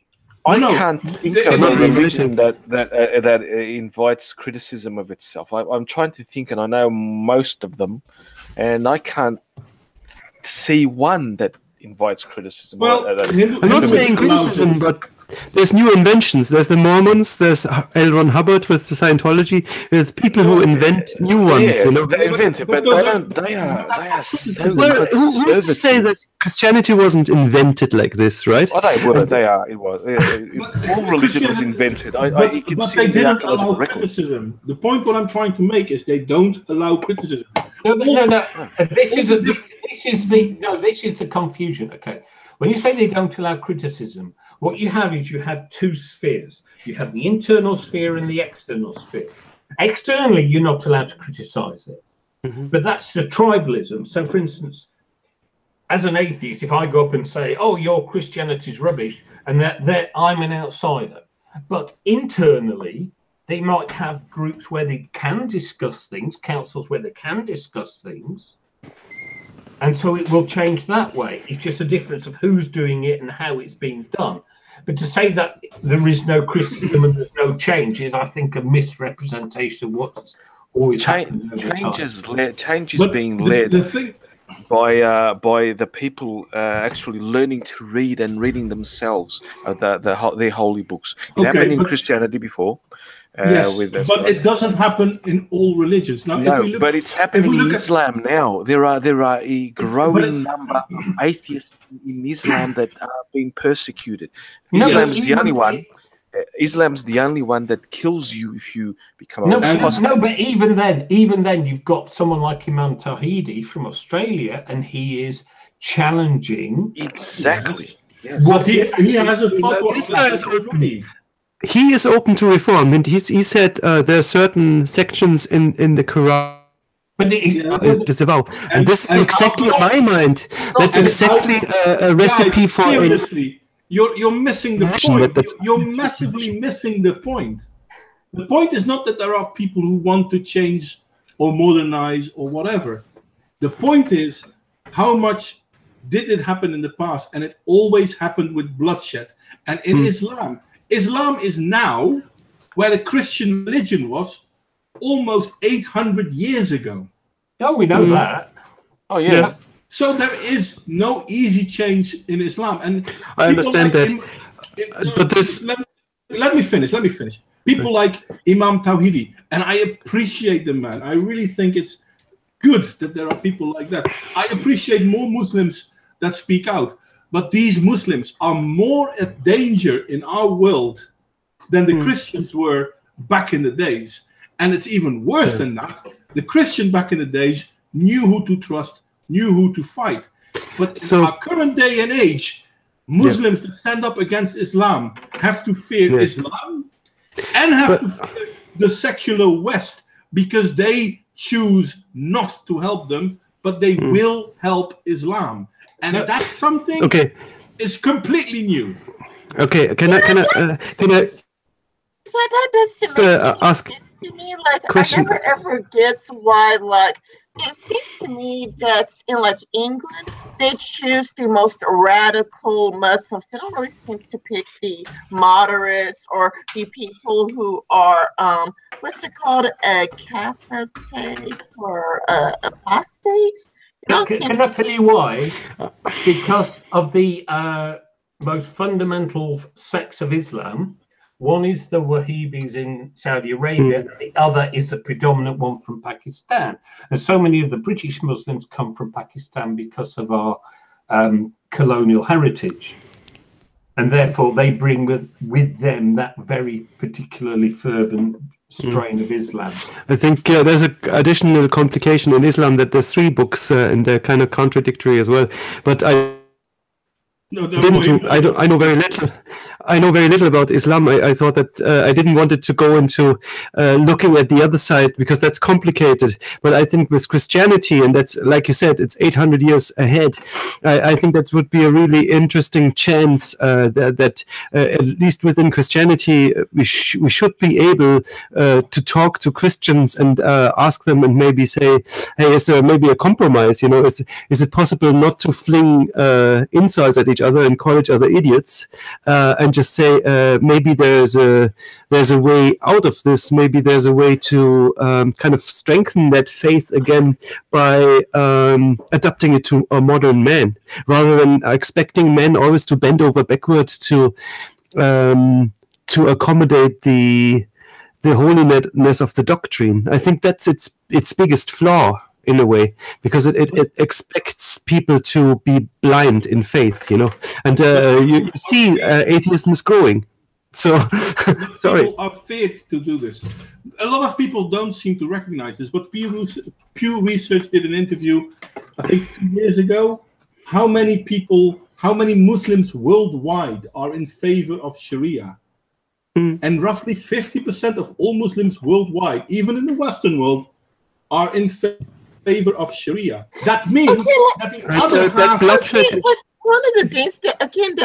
I No, can't think they- of they- a they- religion that invites criticism of itself. I'm trying to think, and I know most of them, and I can't see one that invites criticism. Well, I'm not saying criticism, but there's new inventions. There's the Mormons. There's L. Ron Hubbard with the Scientology. There's people who invent new ones. Yeah, You know. they invent it, but those they are- don't. They are so Well, who's to say that Christianity wasn't invented like this, right? Oh, they were. They are. It was. All religion was invented. But can see they in the didn't archaeological allow records. criticism. The point what I'm trying to make is they don't allow criticism. No. This is the confusion. Okay, when you say they don't allow criticism, what you have is you have two spheres. You have the internal sphere and the external sphere. Externally, you're not allowed to criticize it, but that's the tribalism. So, for instance, as an atheist, if I go up and say, "Oh, your Christianity's rubbish," and that I'm an outsider, but internally, they might have groups where they can discuss things, councils where they can discuss things, and so it will change that way. It's just a difference of who's doing it and how it's being done. But to say that there is no criticism and there's no change is, I think, a misrepresentation of what's always happened over time. Change is But being led the thing, by the people actually learning to read and reading themselves their holy books. It happened in Christianity before. yes, with this, but it doesn't happen in all religions. Now, no, if we look, but it's happening in Islam now. There are a growing number of atheists in Islam that are being persecuted. Islam's the only one. Islam's the only one that kills you if you become an apostate. No, but even then, you've got someone like Imam Tawhidi from Australia, and he is challenging Exactly. Yes. But he has a fatwa. This guy is open. He is open to reform, and he said there are certain sections in the Quran but disavow, and this is exactly in my mind. That's exactly a recipe Guys, for. seriously, you're missing the point. You're massively missing the point. The point is not that there are people who want to change or modernize or whatever. The point is how much did it happen in the past, and it always happened with bloodshed. And in Islam is now where the Christian religion was almost 800 years ago. Oh, we know that. Oh, yeah. So there is no easy change in Islam. And I understand that. But this... Let me finish. People like Imam Tawhidi, and I appreciate the man. I really think it's good that there are people like that. I appreciate more Muslims that speak out. But these Muslims are more at danger in our world than the Christians were back in the days. And it's even worse than that. The Christian back in the days knew who to trust, knew who to fight. But in our current day and age, Muslims that stand up against Islam have to fear Islam and have to fear the secular West because they choose not to help them, but they will help Islam. And that's something is completely new. Okay, can I ask to me, like, question? I never ever gets why, like, it seems to me that in, like, England, they choose the most radical Muslims. They don't really seem to pick the moderates or the people who are, what's it called, Catholics or apostates. Can I tell you why? Because of the most fundamental sects of Islam. One is the Wahhabis in Saudi Arabia, and the other is a predominant one from Pakistan. And so many of the British Muslims come from Pakistan because of our colonial heritage. And therefore, they bring with them that very particularly fervent strain of Islam. I think there's an additional complication in Islam that there's 3 books and they're kind of contradictory as well. But I know very little. I know very little about Islam. I thought that I didn't want it to go into looking at the other side because that's complicated. But I think with Christianity, and that's like you said, it's 800 years ahead. I think that would be a really interesting chance that at least within Christianity we should be able to talk to Christians and ask them and maybe say, hey, is there maybe a compromise? You know, is it possible not to fling insults at each each other and call each other idiots, and just say maybe there's a way out of this. Maybe there's a way to kind of strengthen that faith again by adapting it to a modern man, rather than expecting men always to bend over backwards to accommodate the holiness of the doctrine. I think that's its biggest flaw in a way, because it expects people to be blind in faith, and you see atheism is growing. So, sorry. People are feared to do this. A lot of people don't seem to recognize this, but Pew Research did an interview, I think 2 years ago. How many Muslims worldwide are in favor of Sharia? And roughly 50% of all Muslims worldwide, even in the Western world, are in favor of Sharia. That means that the other half... One of the things that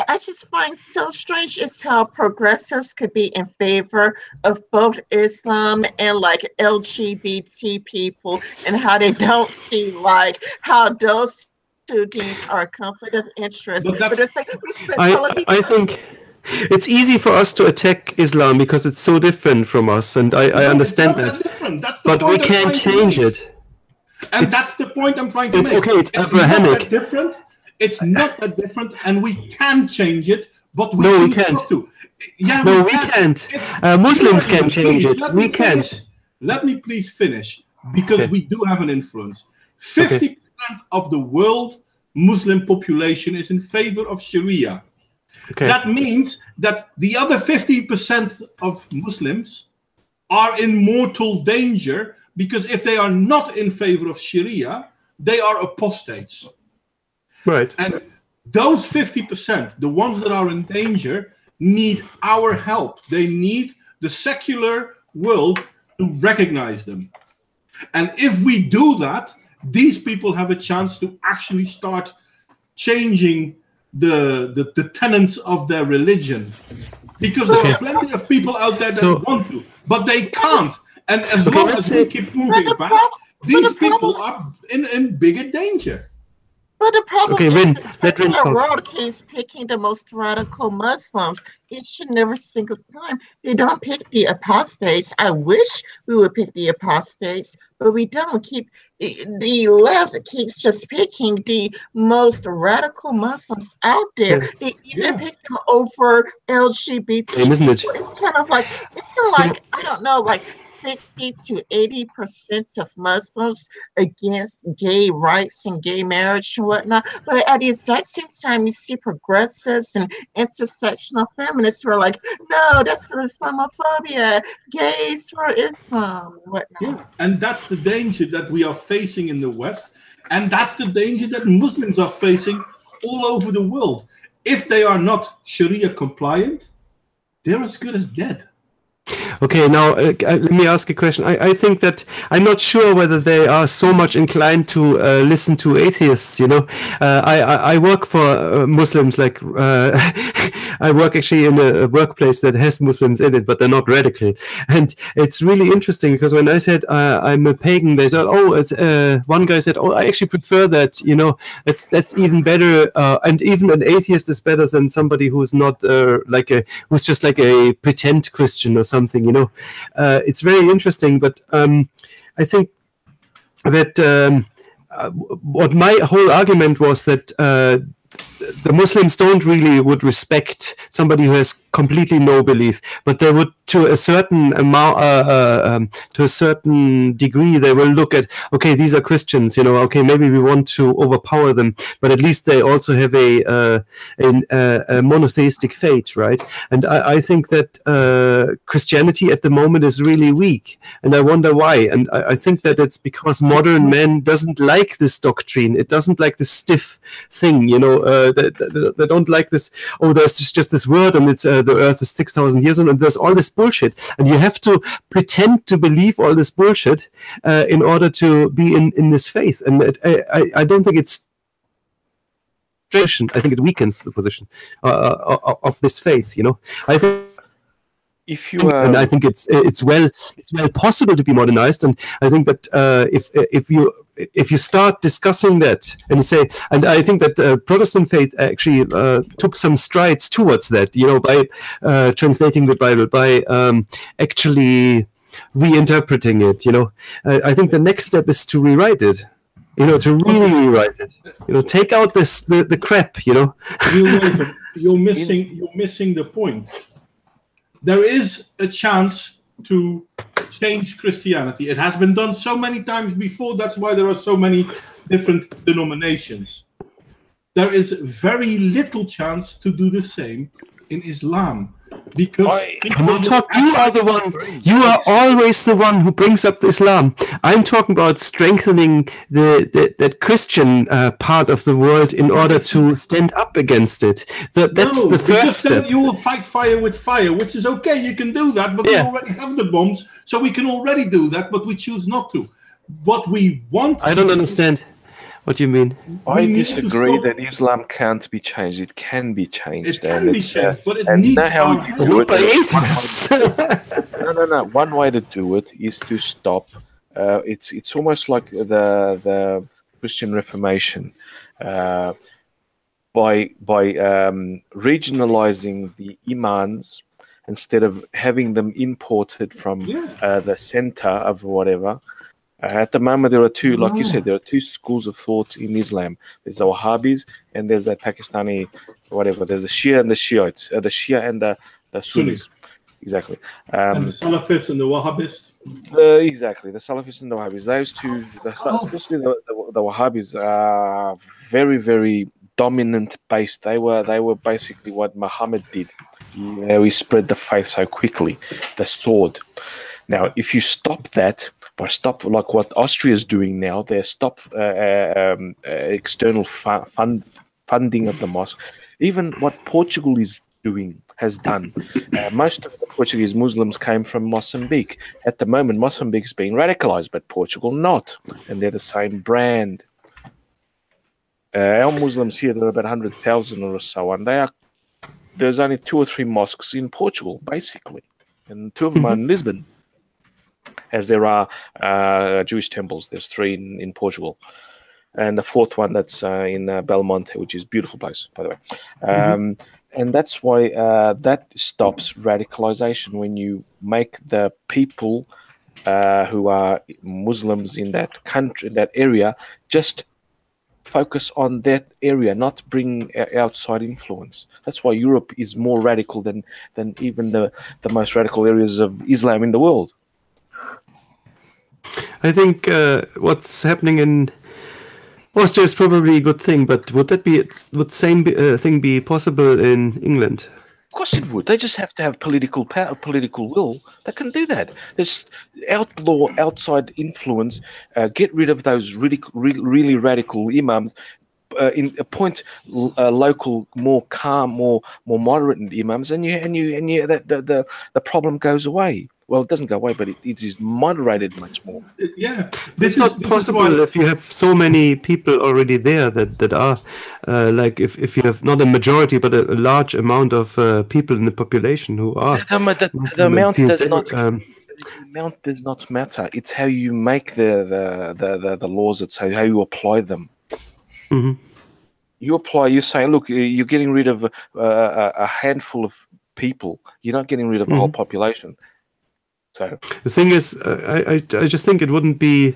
I just find so strange is how progressives could be in favor of both Islam and like LGBT people, and how they don't see like how those two things are a conflict of interest. But it's like, I think it's easy for us to attack Islam because it's so different from us, and I understand that. But we can't change it. And that's the point I'm trying to make. Okay, it's Abrahamic. It's not that different, and we can change it, but we can't. To. Yeah, no, we can't. Muslims can change it. We can't. Let me please finish, because we do have an influence. 50% of the world Muslim population is in favor of Sharia. Okay. That means that the other 50% of Muslims are in mortal danger, because if they are not in favor of Sharia, they are apostates. Right. And those 50%, the ones that are in danger, need our help. They need the secular world to recognize them. And if we do that, these people have a chance to actually start changing the tenets of their religion. Because there are plenty of people out there that want to, but they can't. And as long as we keep moving back, these people are in bigger danger. But the problem is that the world keeps picking the most radical Muslims each and every single time. They don't pick the apostates. I wish we would pick the apostates, but we don't. The left keeps just picking the most radical Muslims out there. They even pick them over LGBT. Isn't it? It's kind of like, I don't know, like 60 to 80% of Muslims against gay rights and gay marriage and whatnot. But at the exact same time, you see progressives and intersectional feminists who are like, no, that's Islamophobia, gays for Islam, and whatnot. Yeah, and that's the danger that we are facing in the West, and that's the danger that Muslims are facing all over the world. If they are not Sharia compliant, they're as good as dead. Okay, now let me ask a question. I think that I'm not sure whether they are so much inclined to listen to atheists. I work for Muslims. Like I work actually in a workplace that has Muslims in it, but they're not radical. And it's really interesting because when I said I'm a pagan, they said, "Oh, it's one guy said, oh, I actually prefer that. That's even better. And even an atheist is better than somebody who's not who's just like a pretend Christian or something." It's very interesting, but I think that what my whole argument was that the Muslims don't really would respect somebody who has completely no belief, but they would, to a certain amount, to a certain degree, they will look at, okay, these are Christians, okay, maybe we want to overpower them, but at least they also have a monotheistic faith, right? And I think that Christianity at the moment is really weak, and I wonder why. And I think that it's because modern man doesn't like this doctrine. It doesn't like this stiff thing, they don't like this, oh, there's just this word, and it's the earth is 6,000 years old, and there's all this bullshit, and you have to pretend to believe all this bullshit in order to be in this faith. And I don't think it's I think it weakens the position of this faith. I think. And I think it's well possible to be modernized, and I think that if if you start discussing that and say, and I think that Protestant faith actually took some strides towards that, you know, by translating the Bible, by actually reinterpreting it, you know. I think the next step is to rewrite it, you know, to really rewrite it, you know, take out the crap, you know. You're missing the point. There is a chance to change Christianity. It has been done so many times before. That's why there are so many different denominations. There is very little chance to do the same in Islam. Because I'm not talking, you are the one, you are always the one who brings up Islam. I'm talking about strengthening that Christian part of the world in order to stand up against it. That's the first step. You will fight fire with fire, which is okay, you can do that, but we already have the bombs, so we can already do that, but we choose not to. What we want... I don't understand. What do you mean? I disagree that Islam can't be changed. It can be changed. It can be changed, but it needs our help. Not by atheists. No. One way to do it is to stop. It's almost like the Christian Reformation. By regionalizing the imams, instead of having them imported from the center of whatever. At the moment, there are two, like you said, there are two schools of thought in Islam. There's the Wahhabis and there's the Pakistani, whatever. There's the Shia and the Shiites, the Shia and the Sunnis. Exactly. And the Salafists and the Wahhabists. Exactly, the Salafists and the Wahhabis. Those two, especially the Wahhabis, are very, very dominant based. They were basically what Muhammad did. He spread the faith so quickly, the sword. Now, if you stop that, like what Austria is doing now, they stop external funding of the mosque. Even what Portugal has done. Most of the Portuguese Muslims came from Mozambique. At the moment, Mozambique is being radicalized, but Portugal not, and they're the same brand. Our Muslims here, there are about 100,000 or so, and there's only 2 or 3 mosques in Portugal, basically, and 2 of them are in Lisbon. As there are Jewish temples. There's 3 in Portugal. And the 4th one that's in Belmonte, which is a beautiful place, by the way. And that's why that stops radicalization when you make the people who are Muslims in that country, that area, just focus on that area, not bring outside influence. That's why Europe is more radical than even the most radical areas of Islam in the world. I think what's happening in Austria is probably a good thing, but would the same thing be possible in England? Of course it would. They just have to have political power, political will. They can do that. There's outlaw outside influence. Get rid of those really radical imams. Appoint local, more calm, more moderate imams, and the problem goes away. Well, it doesn't go away, but it is moderated much more. Yeah, this is not possible if you have so many people already there that are like if you have not a majority but a large amount of people in the population who are. The amount does not matter. It's how you make the laws. It's how you apply them. You say, look, you're getting rid of a handful of people. You're not getting rid of the whole population. So the thing is, I just think it wouldn't be,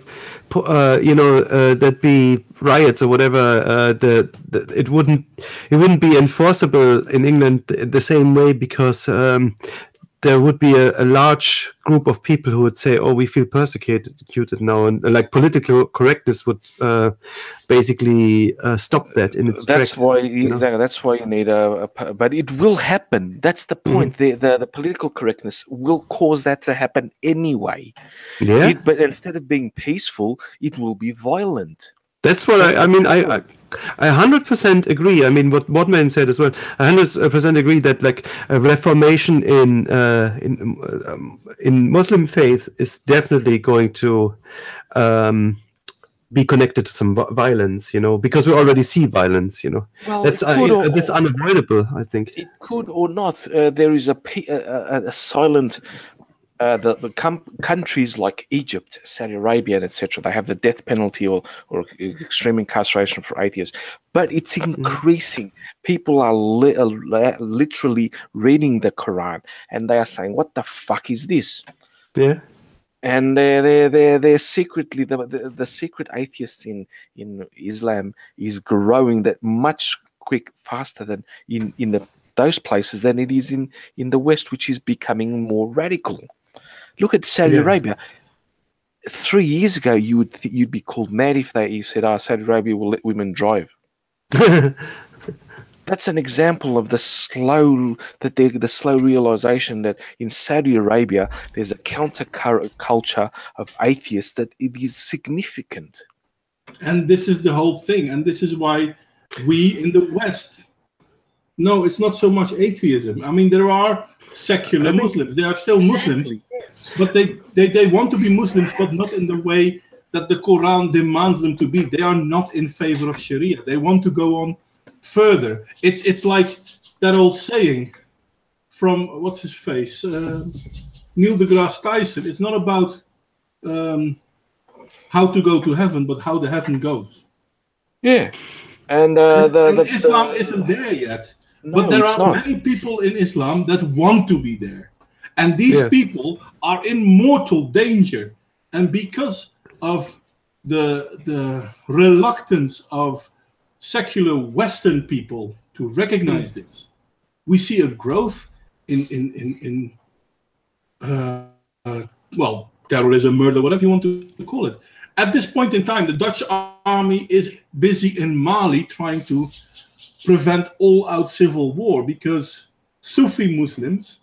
that'd be riots or whatever. It wouldn't be enforceable in England the same way because there would be a large group of people who would say, "Oh, we feel persecuted now," and like political correctness would basically stop that in its tracks. Exactly. That's why you need but it will happen. That's the point. The political correctness will cause that to happen anyway. Yeah. But instead of being peaceful, it will be violent. That's what I 100% agree. I mean, what Modwain said as well. 100% agree that like a reformation in Muslim faith is definitely going to be connected to some violence, because we already see violence, Well, that's unavoidable. I think it could or not. There is a silent countries like Egypt, Saudi Arabia, and etc., they have the death penalty or extreme incarceration for atheists. But it's increasing. People are literally reading the Quran, and they are saying, "What the fuck is this?" Yeah. And they're secretly the secret atheists in Islam is growing that much faster than in those places than it is in the West, which is becoming more radical. Look at Saudi Arabia. 3 years ago, you'd be called mad if you said, Saudi Arabia will let women drive." That's an example of the slow realization that in Saudi Arabia there's a culture of atheists that it is significant. And this is the whole thing, and this is why we in the West. No, it's not so much atheism. I mean, there are secular Muslims. They are still Muslims, but they want to be Muslims, but not in the way that the Quran demands them to be. They are not in favor of Sharia. They want to go on further. It's like that old saying from, what's his face? Neil deGrasse Tyson. It's not about how to go to heaven, but how the heaven goes. Yeah. And Islam isn't there yet. No, but there are not. many people in Islam that want to be there. And these people are in mortal danger. And because of the reluctance of secular Western people to recognize this, we see a growth in terrorism, murder, whatever you want to call it. At this point in time, the Dutch army is busy in Mali trying to prevent all-out civil war because Sufi Muslims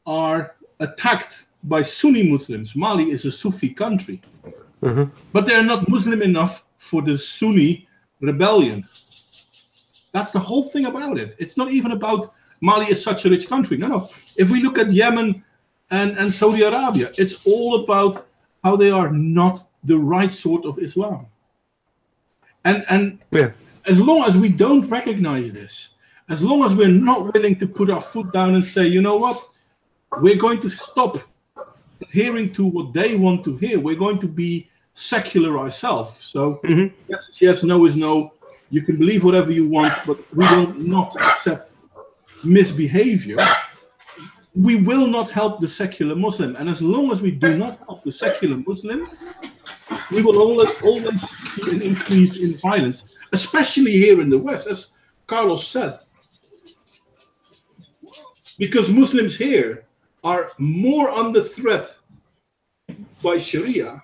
are attacked by Sunni Muslims. Mali is a Sufi country. But they're not Muslim enough for the Sunni rebellion. That's the whole thing about it. It's not even about Mali is such a rich country. No. If we look at Yemen and Saudi Arabia, it's all about how they are not the right sort of Islam. And as long as we don't recognize this, as long as we're not willing to put our foot down and say, you know what, we're going to stop adhering to what they want to hear. We're going to be secular ourselves. So yes is yes, no is no. You can believe whatever you want, but we don't not accept misbehavior. We will not help the secular Muslim. And as long as we do not help the secular Muslim, we will always see an increase in violence, especially here in the West, as Carlos said. Because Muslims here are more under threat by Sharia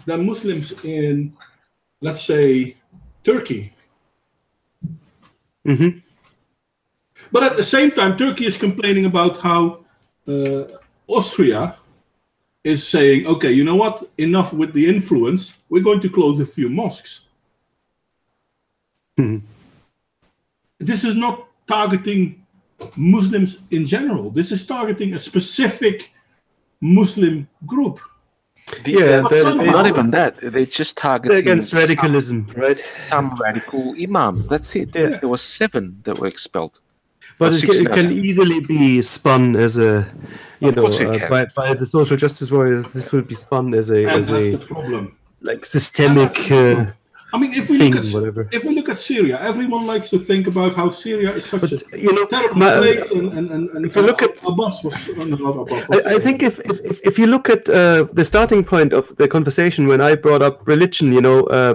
than Muslims in, let's say, Turkey. But at the same time, Turkey is complaining about how Austria is saying, okay, you know what? Enough with the influence. We're going to close a few mosques. This is not targeting Muslims in general. This is targeting a specific Muslim group. Not even that. They're just targeting against radicalism, right? Some radical imams. That's it. There was 7 that were expelled. But it can easily be spun as a, by the social justice warriors. This will be spun as a the problem. Like systemic. I mean, if we look at Syria, everyone likes to think about how Syria is such a terrible place, and if you look at Abbas I think if you look at the starting point of the conversation when I brought up religion,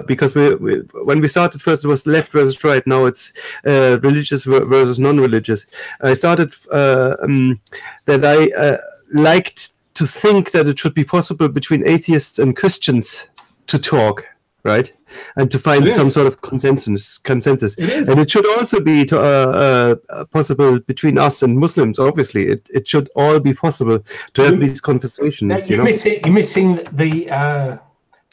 because when we started first it was left versus right, now it's religious versus non-religious. I started that I liked to think that it should be possible between atheists and Christians to talk. Right, and to find some sort of consensus, and it should also be possible between us and Muslims. Obviously, it should all be possible to have these conversations. You're missing the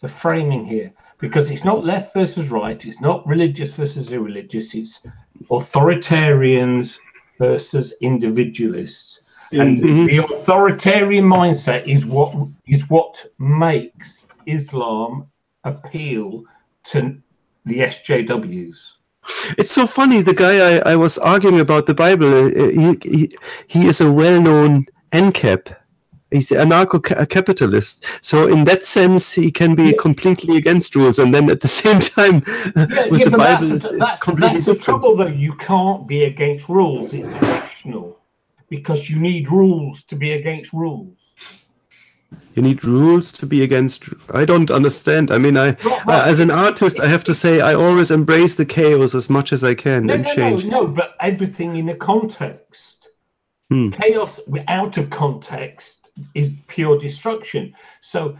framing here, because it's not left versus right. It's not religious versus irreligious. It's authoritarians versus individualists, and the authoritarian mindset is what makes Islam appeal to the SJWs. It's so funny. The guy I was arguing about the Bible, he is a well-known ANCAP He's an anarcho-capitalist. So in that sense, he can be completely against rules, and then at the same time, with the Bible, it's completely that's the different. trouble, though. You can't be against rules. It's rational, because you need rules to be against rules. You need rules to be against. I don't understand. I mean, as an artist, I have to say I always embrace the chaos as much as I can and change. No, but everything in a context. Chaos out of context is pure destruction. So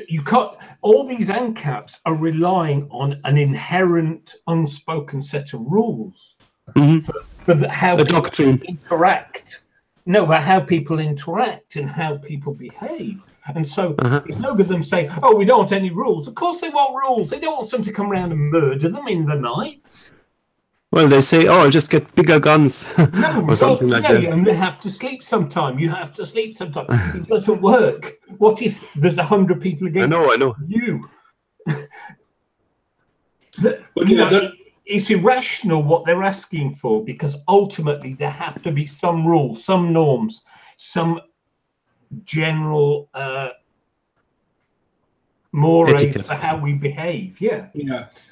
you can't. All these ANCAPs are relying on an inherent, unspoken set of rules for how a people doctrine. interact. No, but how people interact and how people behave. And so it's no good them saying, "Oh, we don't want any rules." Of course they want rules. They don't want someone to come around and murder them in the night. Well, they say, "Oh, I'll just get bigger guns," or something like that. And they have to sleep sometime. You have to sleep sometime. It doesn't work. What if there's 100 people against I know. you? It's irrational what they're asking for, because ultimately there have to be some rules, some norms, some general mores for how we behave. Yeah.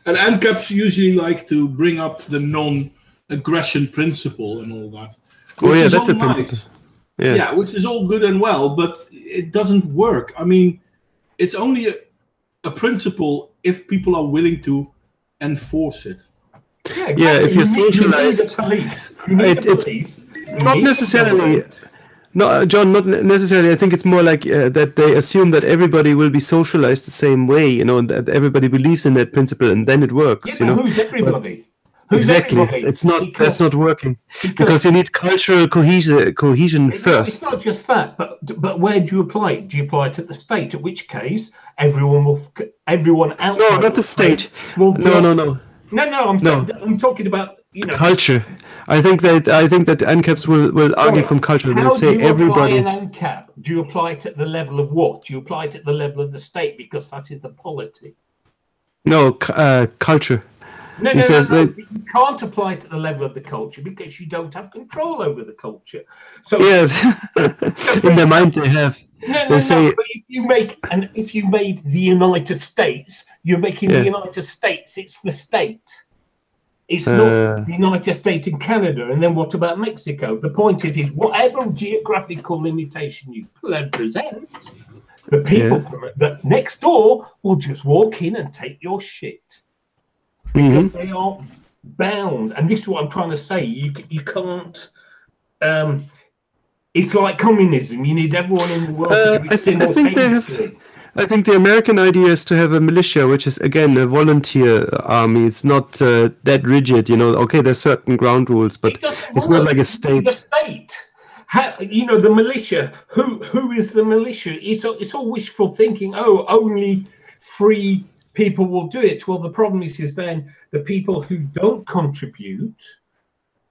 And ANCAPs usually like to bring up the non-aggression principle and all that. Oh yeah, that's a principle. Yeah, which is all good and well, but it doesn't work. I mean, it's only a principle if people are willing to enforce it. Yeah, exactly. If you're socialized, it's not necessarily. No, John, not necessarily. I think it's more like that they assume that everybody will be socialized the same way, and that everybody believes in that principle, and then it works. Who's everybody? Exactly. It's not. That's not working because you need cultural cohesion first. It's not just that, but where do you apply it? Do you apply it at the state? At which case, everyone outside. No, not the state. No. I'm talking about culture. I think that ANCAPs will argue from culture. They'll say everybody. How do you apply an ANCAP? Do you apply it at the level of what? Do you apply it at the level of the state, because that is the polity? No, culture. No. You can't apply it at the level of the culture because you don't have control over the culture. So yes, in their mind they have. But if you made the United States, you're making the United States. It's the state. It's not the United States and Canada. And then what about Mexico? The point is whatever geographical limitation you present, the people that next door will just walk in and take your shit. Because they are bound. And this is what I'm trying to say. You can't... it's like communism. You need everyone in the world to do it simultaneously. I think the American idea is to have a militia, which is, again, a volunteer army. It's not that rigid, Okay, there's certain ground rules, but it's not like a state. The state. The militia. Who is the militia? It's all wishful thinking. Oh, only free people will do it. Well, the problem is then the people who don't contribute.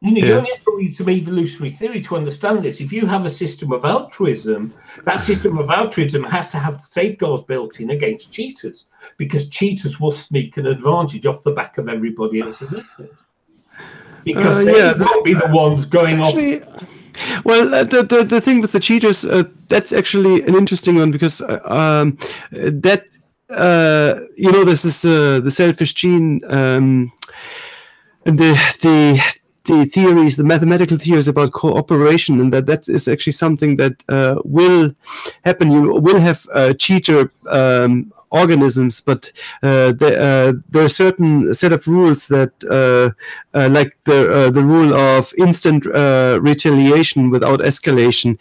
You only have to read some evolutionary theory to understand this. If you have a system of altruism, that system of altruism has to have safeguards built in against cheaters, because cheaters will sneak an advantage off the back of everybody else's effort. Because they won't be the ones going off. Well, the thing with the cheaters, that's actually an interesting one, because this is the selfish gene, and the theories, the mathematical theories about cooperation, and that is actually something that will happen. You will have cheater organisms, but there are certain set of rules that, like the rule of instant retaliation without escalation,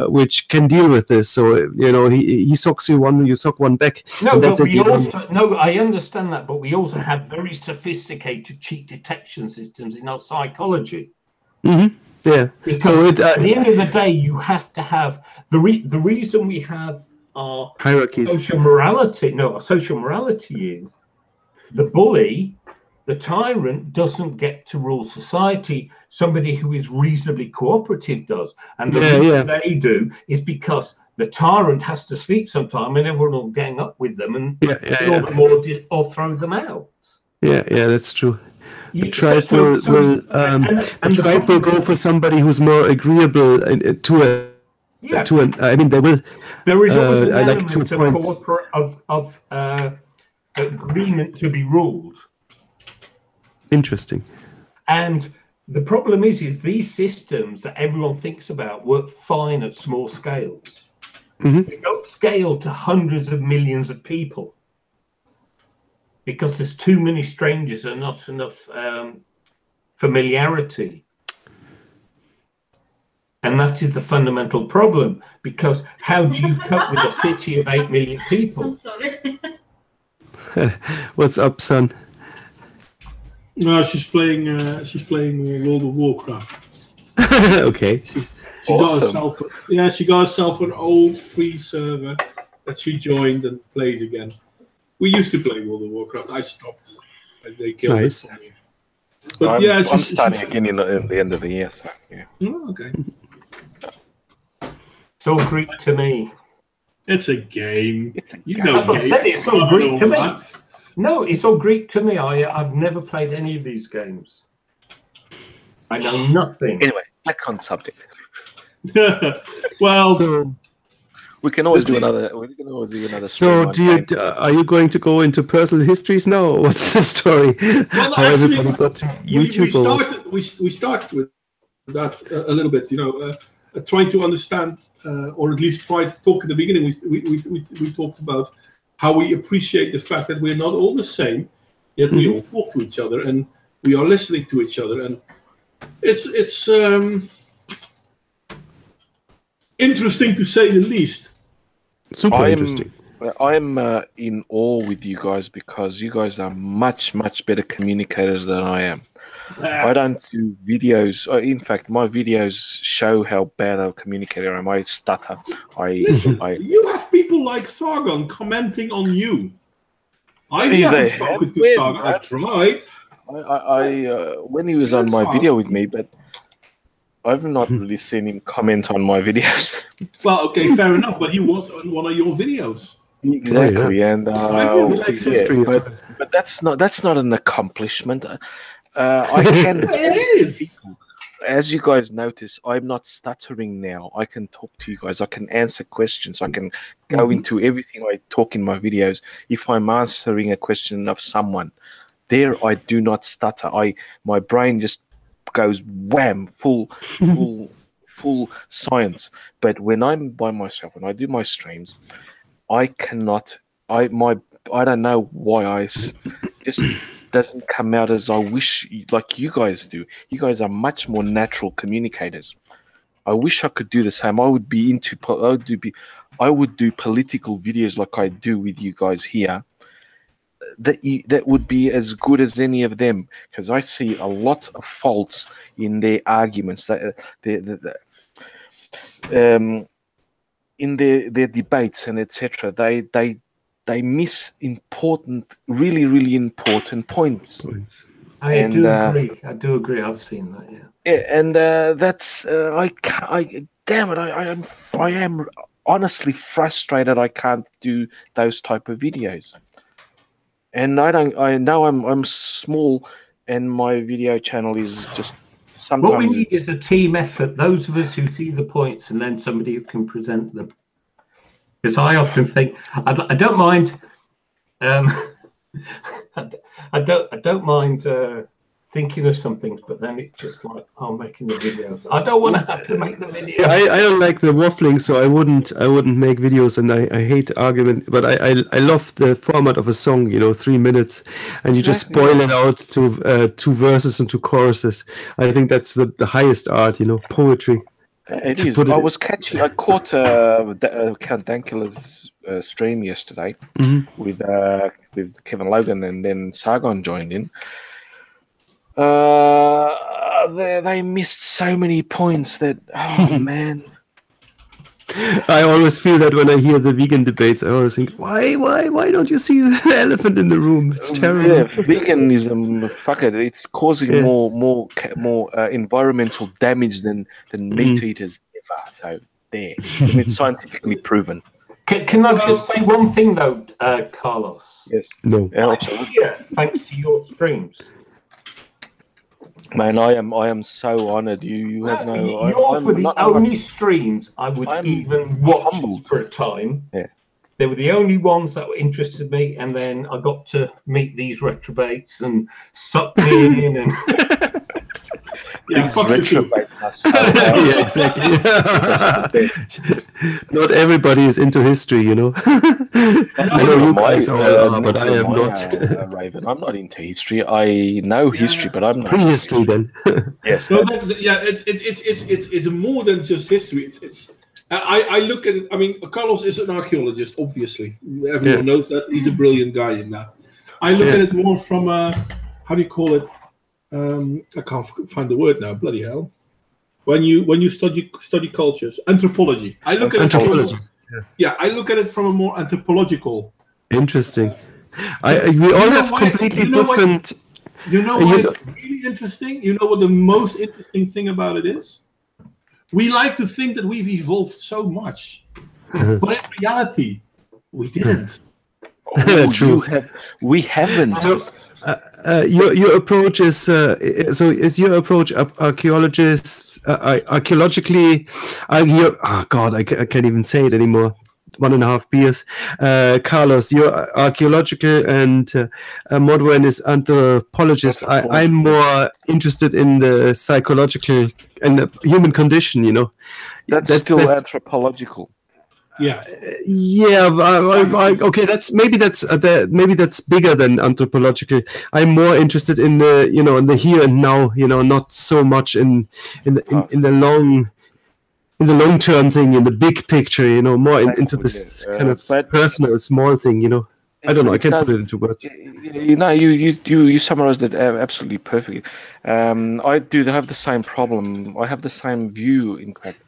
which can deal with this. So he socks you one, you sock one back. I understand that, but we also have very sophisticated cheat detection systems in our psychology. Yeah. Because so at the end of the day, you have to have the reason we have our hierarchies. Social morality. No, our social morality is the bully, the tyrant doesn't get to rule society. Somebody who is reasonably cooperative does, and the reason they do is because the tyrant has to sleep sometime, and everyone will gang up with them and kill them or throw them out. Yeah, that's true. The tribe will go for somebody who's more agreeable to it. Yeah. I mean, they will. There is always an I like element to of point. of agreement to be ruled. Interesting. And the problem is these systems that everyone thinks about work fine at small scales. They don't scale to hundreds of millions of people because there's too many strangers and not enough familiarity. And that is the fundamental problem, because how do you cope with a city of 8 million people? I'm sorry. What's up, son? No, she's playing World of Warcraft. Okay. She got herself an old free server that she joined and plays again. We used to play World of Warcraft. I stopped. They killed it for me. But I'm starting again in the end of the year. So yeah. Oh, okay. It's all Greek to me. It's a game. It's a you game. know. That's what I said. It's all Greek to me. That. No, it's all Greek to me. I've never played any of these games. I know nothing. Anyway, back on subject. Well, So, We can always do another. We can always do another. so are you going to go into personal histories now? Or what's the story? well, How actually, everybody got to YouTube? we started with that a little bit. Trying to understand, or at least try to talk at the beginning. We talked about how we appreciate the fact that we're not all the same, yet we all talk to each other and we are listening to each other, and it's interesting to say the least. Super interesting. I'm in awe with you guys because you guys are much better communicators than I am. I don't do videos. In fact, my videos show how bad a communicator I am. I stutter. Listen, you have people like Sargon commenting on you. I never spoken to Sargon. I've tried. When he was on my video with me, but I've not really seen him comment on my videos. Well, okay, fair enough, but he was on one of your videos. Exactly, and history but that's not an accomplishment. I can. It is. As you guys notice, I'm not stuttering now. I can talk to you guys. I can answer questions. I can go into everything I talk in my videos. If I'm answering a question of someone, there I do not stutter. My brain just goes wham, full science. But when I'm by myself, when I do my streams, I cannot. I don't know why I just doesn't come out as I wish, like you guys do. You guys are much more natural communicators. I wish I could do the same. I would do political videos like I do with you guys here. That would be as good as any of them, because I see a lot of faults in their arguments. In their debates and etc. They miss important, really important points. I do agree. I've seen that. Yeah. Yeah, and that's damn it! I am honestly frustrated. I can't do those type of videos, and I know I'm small, and my video channel is just sometimes. What we need is a team effort. Those of us who see the points, and then somebody who can present them. Because I often think I don't mind. I don't mind thinking of something, but then it's just like making the videos. I don't want to have to make the video. Yeah, I don't like the waffling, so I wouldn't make videos, and I hate argument. But I love the format of a song. 3 minutes, and you just boil it out to 2 verses and 2 choruses. I think that's the highest art. Poetry. It is. I caught Count Dankula's stream yesterday with Kevin Logan, and then Sargon joined in. They missed so many points that man. I always feel that when I hear the vegan debates, I always think, why don't you see the elephant in the room? It's terrible. Yeah, veganism, fuck it, it's causing more environmental damage than meat eaters ever. So there, and it's scientifically proven. Can I just say one thing though, Carlos? Yes. No. Yeah, absolutely. Yeah, thanks to your streams. Man, I am so honored. You have no. Yours were the not only streams I would even watch humbled. for a time. Yeah. They were the only ones that interested me, and then I got to meet these retrobates and suck me in. And Yeah, fuck you too. Yeah, exactly. Not everybody is into history, you know. I know you guys are, but I am not. Raven, I'm not into history. I know history, but I'm not. Prehistory, then. Yes. No, it's more than just history. I look at it. I mean, Carlos is an archaeologist, obviously. Everyone knows that. He's a brilliant guy in that. I look at it more from how do you call it? I can't find the word now. Bloody hell! When you study cultures, anthropology. I look at anthropology. I look at it from a more anthropological. Interesting. We all have completely different. You know why it's really interesting? You know what the most interesting thing about it is? We like to think that we've evolved so much, but in reality, we didn't. True. We haven't. So, your approach is so is your approach archaeologically? Oh God, I can't even say it anymore. 1.5 beers. Carlos, you're archaeological, and Modwain is anthropologist. I'm more interested in the psychological and the human condition. You know, that's still anthropological. Yeah. Okay. Maybe that's bigger than anthropological. I'm more interested in the in the here and now. You know, not so much in the long term thing, in the big picture. You know, more into this kind of personal, small thing. You know, I don't know. I can't put it into words. You know, you summarized it absolutely perfectly. I do have the same problem. I have the same view. In fact.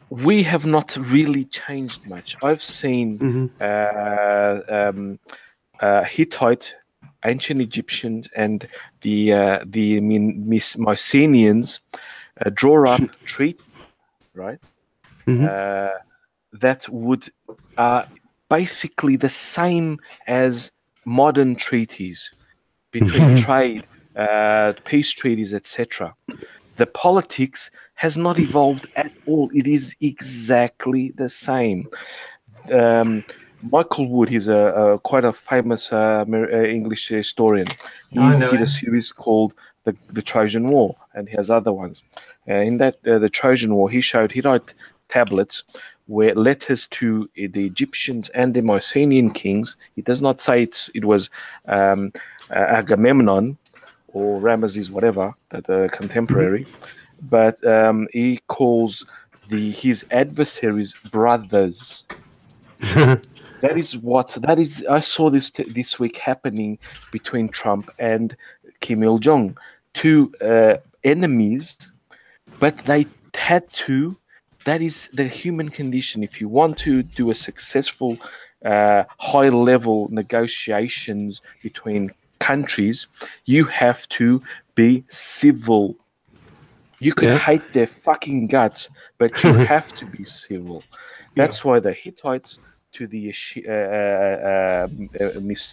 We have not really changed much. I've seen Hittite, ancient Egyptians, and the Mycenaeans draw up treaties, right? That would basically the same as modern treaties between trade, peace treaties, etc. The politics has not evolved at all. It is exactly the same. Michael Wood, he's quite a famous English historian. He did a series called the Trojan War, and he has other ones. In that the Trojan War, he showed Hittite tablets where letters to the Egyptians and the Mycenaean kings. He does not say it was Agamemnon or Ramesses, whatever, the contemporary. But he calls his adversaries brothers. That is. I saw this week happening between Trump and Kim Il-jung, two enemies, but they had to. That is the human condition. If you want to do a successful high-level negotiations between countries, you have to be civil. You could hate their fucking guts, but you have to be civil. That's why the Hittites to the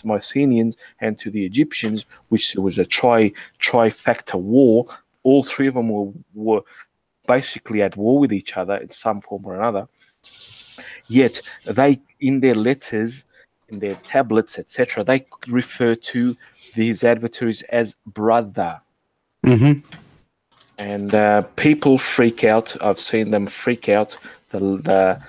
Mycenaeans and to the Egyptians, which was a trifecta war, all three of them were basically at war with each other in some form or another. Yet they, in their letters, in their tablets, etc., they refer to these adversaries as brother. And people freak out. I've seen them freak out. The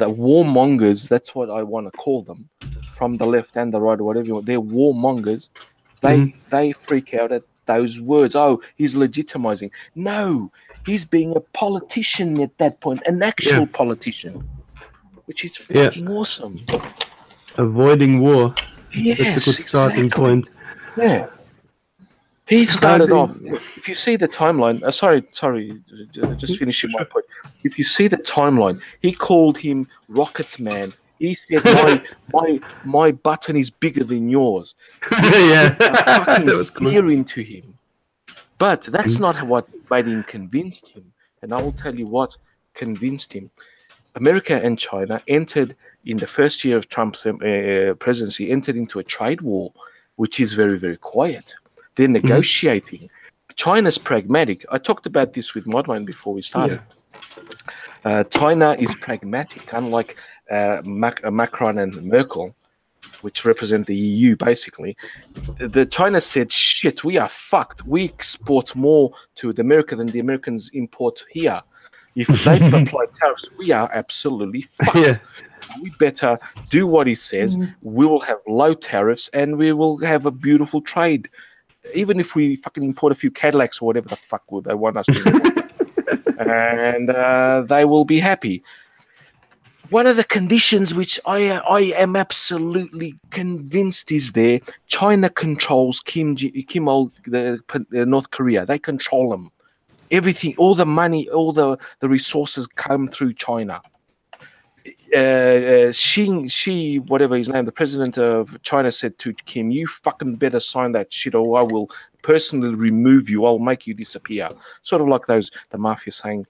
warmongers. That's what I want to call them, from the left and the right, or whatever you want. They're warmongers. They freak out at those words. Oh, he's legitimizing. No, he's being a politician at that point, an actual politician, which is fucking awesome. Avoiding war. Yes, that's a good starting point. Yeah. He started off. If you see the timeline, sorry, just finishing my point. If you see the timeline, he called him Rocket Man. He said, "My button is bigger than yours." That was clear into him. But that's not what made him convinced him. And I will tell you what convinced him. America and China entered in the first year of Trump's presidency, entered into a trade war, which is very, very quiet. They're negotiating. China's pragmatic. I talked about this with Modwain before we started. China is pragmatic, unlike Macron and Merkel, which represent the EU, basically. China said, shit, we are fucked. We export more to America than the Americans import here. If they apply tariffs, we are absolutely fucked. Yeah. We better do what he says. We will have low tariffs and we will have a beautiful trade. Even if we fucking import a few Cadillacs or whatever the fuck they want us to import. And they will be happy. One of the conditions which I am absolutely convinced is there, China controls North Korea. They control them. Everything, all the money, all the resources come through China. Xi, whatever his name, the president of China said to Kim, you fucking better sign that shit or I will personally remove you. I'll make you disappear. Sort of like the mafia saying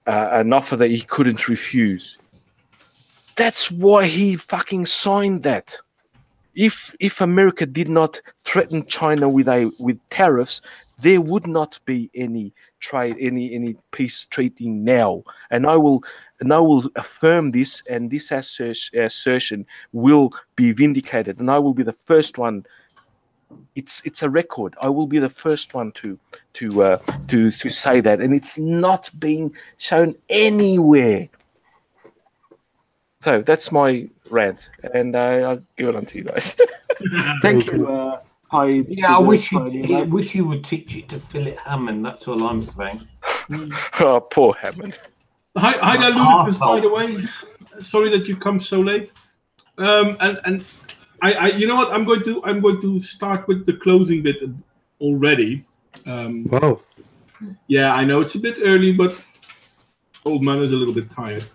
an offer that he couldn't refuse. That's why he fucking signed that. If America did not threaten China with tariffs, there would not be any trade, any peace treaty now. And I will affirm this, and this assertion will be vindicated. And I will be the first one. It's a record. I will be the first one to say that, and it's not being shown anywhere. So that's my rant, and I'll give it on to you guys. Thank you. I wish you would teach it to Philip Hammond. That's all I'm saying. Oh, poor Hammond. Hi there, Ludicrous. By the way, sorry that you come so late. And I you know what? I'm going to start with the closing bit already. Wow. Yeah, I know it's a bit early, but old man is a little bit tired.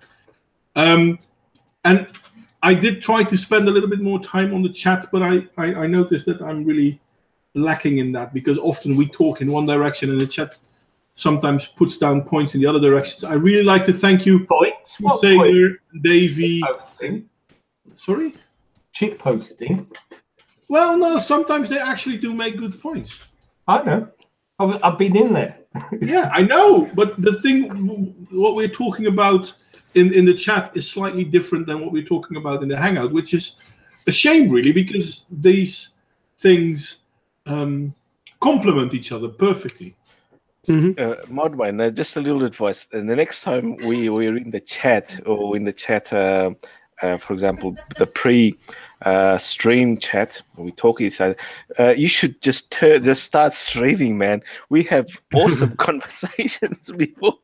And I did try to spend a little bit more time on the chat, but I noticed that I'm really lacking in that because often we talk in one direction and the chat sometimes puts down points in the other directions. I really like to thank you, Sager, Davey. Sorry? Chip posting. Well, no, sometimes they actually do make good points. I know. I've been in there. Yeah, I know. But the thing, what we're talking about in the chat is slightly different than what we're talking about in the Hangout, which is a shame, really, because these things complement each other perfectly. Modwain, just a little advice. And the next time we're in the chat, or in the chat, for example, the pre-stream chat, when we talk each other, you should just start streaming, man. We have awesome conversations before.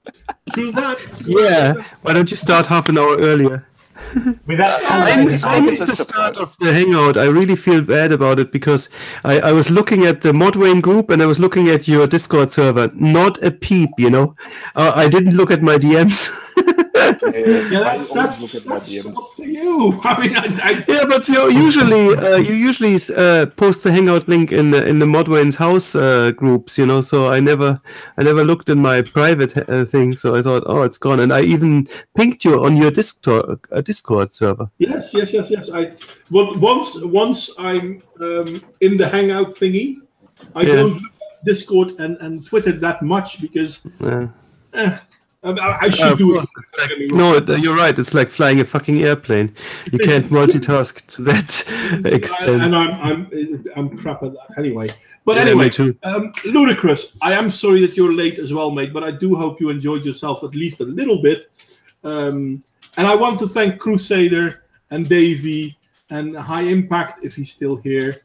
Through that. Yeah. Why don't you start half an hour earlier? I missed the start of the Hangout. I really feel bad about it because I was looking at the Modwain group and I was looking at your Discord server. Not a peep, you know. I didn't look at my DMs. That's up to you. I mean, yeah, but you usually post the Hangout link in the Modwain's house groups, you know. So I never looked in my private thing. So I thought, oh, it's gone, and I even pinged you on your Discord server. Yes. Once I'm in the Hangout thingy, I don't look at Discord and Twitter that much because. I should do it. Like, no, you're right. It's like flying a fucking airplane. You can't multitask to that extent. And I'm crap at that anyway. But anyway, Ludicrous, I am sorry that you're late as well, mate. But I do hope you enjoyed yourself at least a little bit. And I want to thank Crusader and Davey and High Impact if he's still here,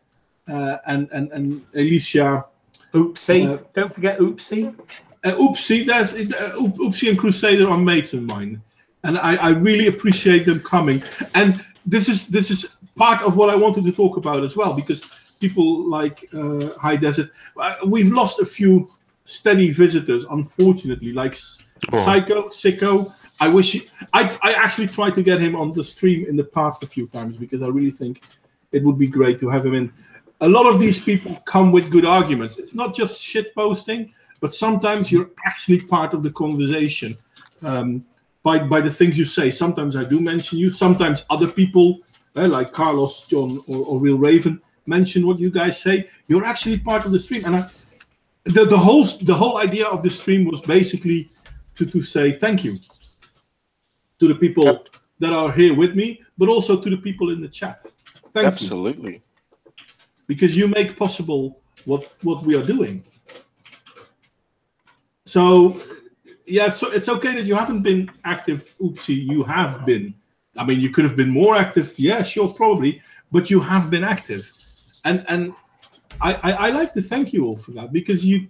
and Alicia. Oopsie! Don't forget Oopsie. Oopsie, Oopsie and Crusader are mates of mine, and I really appreciate them coming. And this is part of what I wanted to talk about as well, because people like High Desert, we've lost a few steady visitors, unfortunately, like Sicko. I actually tried to get him on the stream in the past a few times because I really think it would be great to have him in. A lot of these people come with good arguments. It's not just shit posting. but sometimes you're actually part of the conversation by the things you say. Sometimes I do mention you. Sometimes other people, like Carlos, John, or Real Raven, mention what you guys say. You're actually part of the stream, and the whole idea of the stream was basically to say thank you to the people that are here with me, but also to the people in the chat. Thank you. Absolutely. Because you make possible what we are doing. So, yeah, so it's okay that you haven't been active. Oopsie, you have been. I mean, you could have been more active. Yeah, sure, probably. But you have been active. And I like to thank you all for that, because you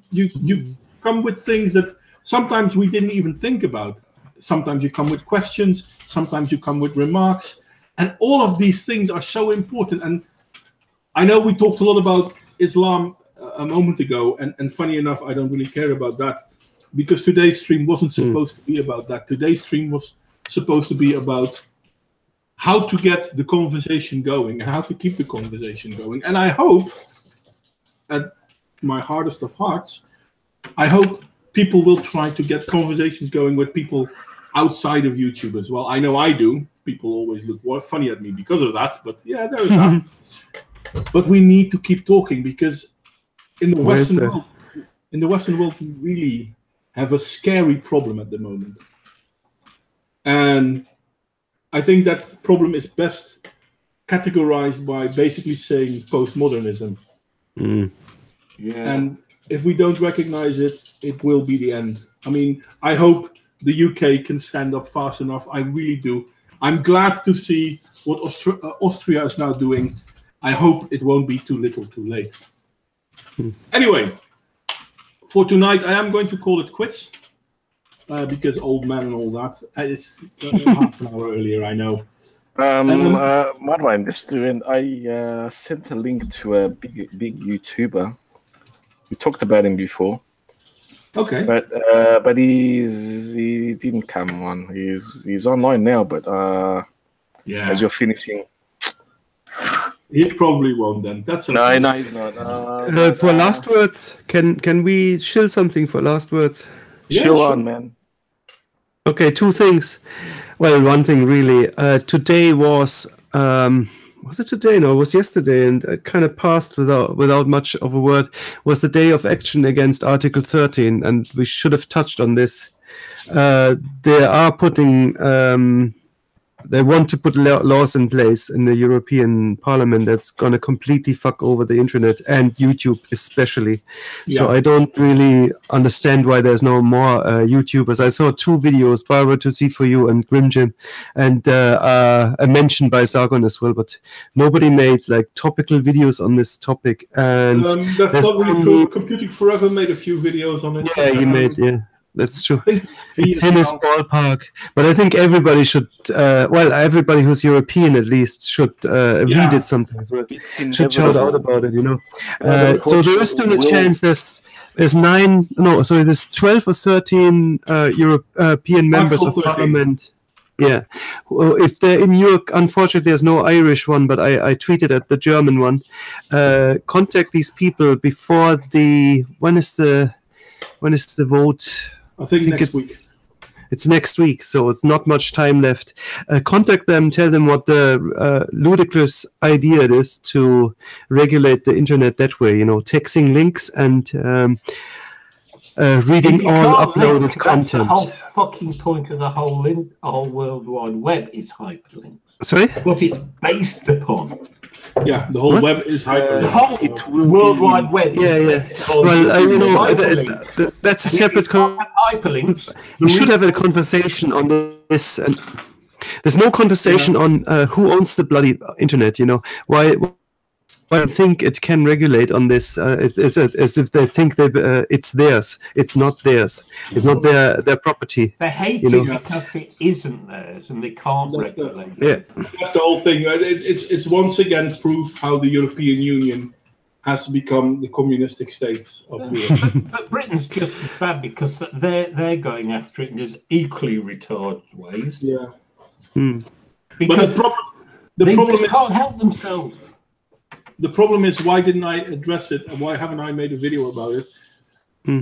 come with things that sometimes we didn't even think about. Sometimes you come with questions. Sometimes you come with remarks. And all of these things are so important. And I know we talked a lot about Islam a moment ago. And funny enough, I don't really care about that, because today's stream wasn't supposed to be about that. Today's stream was supposed to be about how to get the conversation going, and how to keep the conversation going. And I hope, at my hardest of hearts, I hope people will try to get conversations going with people outside of YouTube as well. I know I do. People always look funny at me because of that, but yeah, there is that. But we need to keep talking, because in the Western world, we really have a scary problem at the moment. And I think that problem is best categorized by basically saying postmodernism. Yeah. And if we don't recognize it, it will be the end. I mean, I hope the UK can stand up fast enough. I really do. I'm glad to see what Austria is now doing. I hope it won't be too little too late. Anyway, for tonight, I am going to call it quits. Because old man and all that. It's half an hour earlier, I know. Modwain, just to end, I sent a link to a big YouTuber. We talked about him before. Okay. But he didn't come on. He's online now, but yeah, as you're finishing, he probably won't. Then that's okay. No, he's not. For last words, can we chill something for last words? Yeah, chill sure. on, man. Okay, two things. Well, one thing really. Today was it today? No, it was yesterday, and it kind of passed without much of a word. Was the day of action against Article 13, and we should have touched on this. They are putting. They want to put laws in place in the European Parliament that's going to completely fuck over the internet and YouTube especially. Yeah. So I don't really understand why there's no more YouTubers. I saw two videos, Barbara to See For You and Grimjim, and a mention by Sargon as well, but nobody made like topical videos on this topic. And that's not really true. Computing Forever made a few videos on it. Yeah, he made, yeah. That's true. It's in his ballpark. But I think everybody should, everybody who's European at least should read it sometimes. Should shout out about it, you know. So there is still a chance there's 12 or 13 European members of Parliament. Yeah. Well, if they're in Europe, unfortunately, there's no Irish one, but I tweeted at the German one. Contact these people before when is the vote? I think next week. It's next week, so it's not much time left. Contact them, tell them what the ludicrous idea it is to regulate the internet that way, you know, texting links and reading all uploaded content. That's the whole fucking point of the whole World Wide Web is hyperlinks. Sorry? What it's based upon. Yeah, the whole web is hyperlinked. The whole World Wide Web. Yeah. Well, that's a separate. Hyperlinks. We should have a conversation on this, and there's no conversation on who owns the bloody internet. You know why? I think it can regulate on this. It's as if they think it's theirs. It's not theirs. It's not their property. They hate it because it isn't theirs, and they can't regulate it. Yeah, that's the whole thing. Right? It's once again proof how the European Union has become the communistic state of Europe. But Britain's just as bad because they're going after it in as equally retarded ways. Yeah. Because but the problem is can't help themselves. The problem is, why didn't I address it, and why haven't I made a video about it?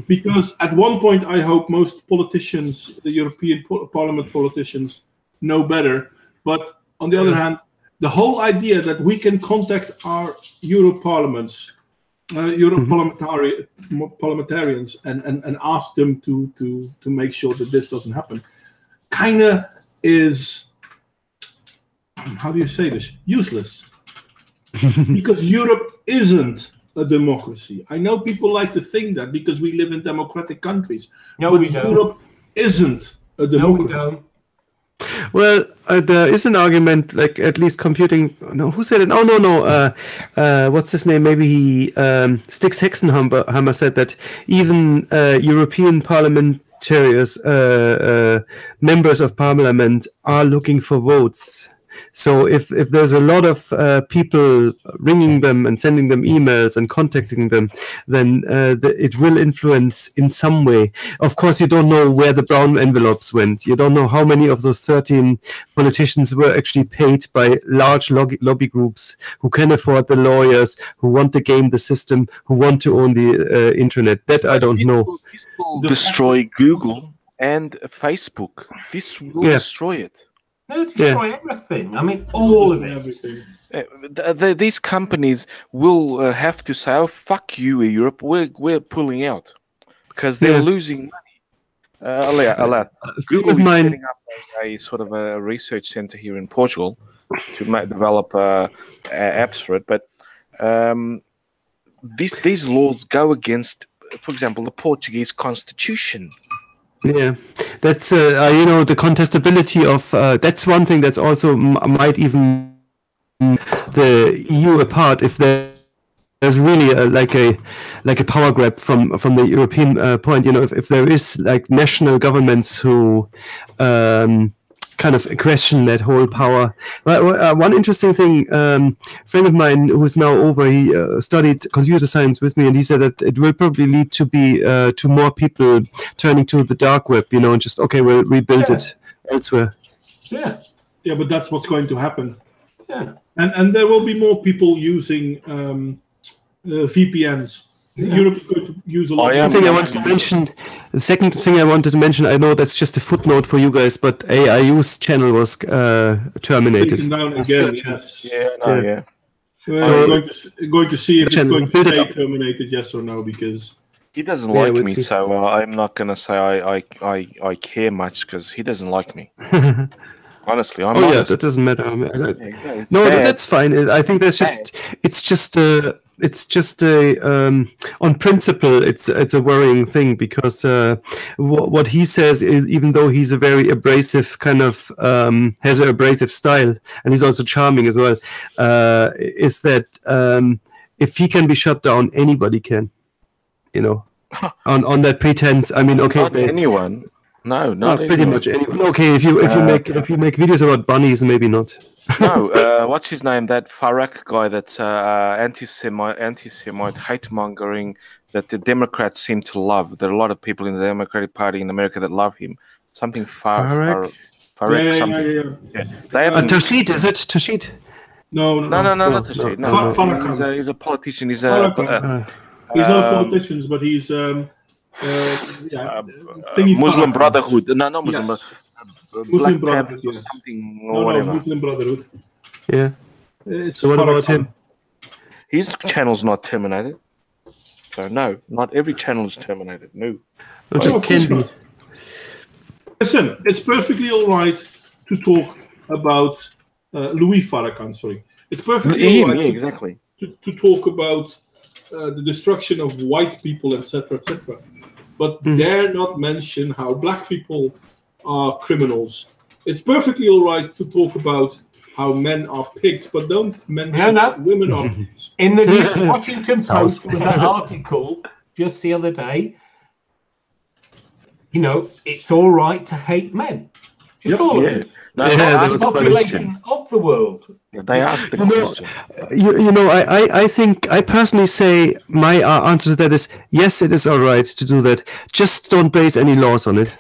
Because at one point, I hope most politicians, the European Parliament politicians, know better. But on the other hand, the whole idea that we can contact our Euro parliaments, parliamentarians, and ask them to make sure that this doesn't happen, kind of is, how do you say this, useless. Because Europe isn't a democracy. I know people like to think that because we live in democratic countries. No, but we don't. Europe isn't a democracy. No, we don't. Well, there is an argument, like at least computing. No, who said it? Oh, no. What's his name? Maybe Styx Hexenhammer said that even European parliamentarians, members of parliament, are looking for votes. So if there's a lot of people ringing them and sending them emails and contacting them, then it will influence in some way. Of course, you don't know where the brown envelopes went. You don't know how many of those 13 politicians were actually paid by large lobby groups who can afford the lawyers, who want to game the system, who want to own the internet. That I don't know. This will destroy Google and Facebook. This will destroy it. No, destroy everything. I mean, all of it. Everything. These companies will have to say, "Oh, fuck you, Europe. We're pulling out," because they're losing money. Google is setting up a sort of a research center here in Portugal to develop apps for it. But these laws go against, for example, the Portuguese constitution. Yeah, that's the contestability of that's one thing that's also might even the EU apart if there's really like a power grab from the European point. If there is like national governments who kind of question that whole power. One interesting thing, a friend of mine who's now over, he studied computer science with me, and he said that it will probably lead to more people turning to the dark web, and just, okay, we'll rebuild it elsewhere. Yeah, but that's what's going to happen. Yeah, and there will be more people using VPNs. Europe is going to use a lot. The second thing I wanted to mention, I know that's just a footnote for you guys, but AIU's channel was terminated. Taken down again, yes. So I'm going to see if it's going to stay terminated, yes or no, because he doesn't like me, so I'm not going to say I care much because he doesn't like me. Honestly, I'm honest. Yeah, that doesn't matter. That's fine. I think it's just on principle, it's a worrying thing because what he says is, even though he's a very abrasive kind of has an abrasive style, and he's also charming as well, is that if he can be shut down, anybody can, on that pretense. I mean, okay, not anyone. No, not pretty much anyone. Okay, if you make videos about bunnies, maybe not. No, what's his name? That Farag guy, that anti-Semite hate-mongering that the Democrats seem to love. There are a lot of people in the Democratic Party in America that love him. Something Farag. Yeah. They have Tashid, is it Tashid? No, not Tashid. No. He's a politician. He's a. He's not a politician, but he's Muslim Brotherhood. No, not Muslim. Yes. Muslim Brotherhood, or yes. something or whatever. Muslim Brotherhood. Yeah. So what about him? His channel's not terminated. So no, not every channel is terminated. No. Just can be. Listen, it's perfectly all right to talk about Louis Farrakhan. Sorry, it's perfectly all right. Exactly. To talk about the destruction of white people, etc., etc. But dare not mention how black people are criminals. It's perfectly all right to talk about how men are pigs, but don't mention women are pigs. In the Washington Post, with that article just the other day, it's all right to hate men. Just all of it. That's the population of the world. They asked the question. I think, I personally say my answer to that is yes, it is all right to do that. Just don't base any laws on it.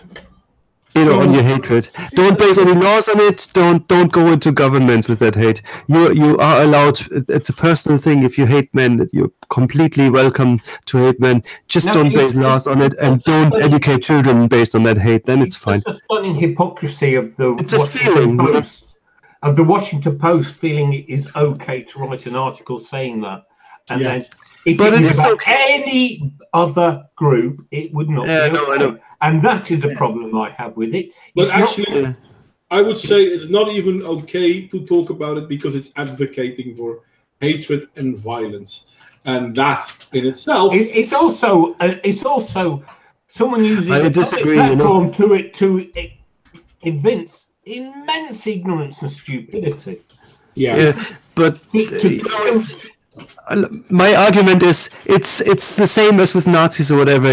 on your hatred. Don't base any laws on it. Don't go into governments with that hate. You are allowed. It's a personal thing. If you hate men, you're completely welcome to hate men. Just don't base laws on it, and don't educate children based on that hate. Then it's fine. It's a stunning hypocrisy of the It's a feeling. Post, of the Washington Post feeling it is okay to write an article saying that, and then if it was about any other group, it would not be okay. I know. And that is the problem I have with it. But actually, I would say it's not even okay to talk about it because it's advocating for hatred and violence, and that in itself. It's also someone using the platform to evince immense ignorance and stupidity. But my argument is it's the same as with Nazis or whatever.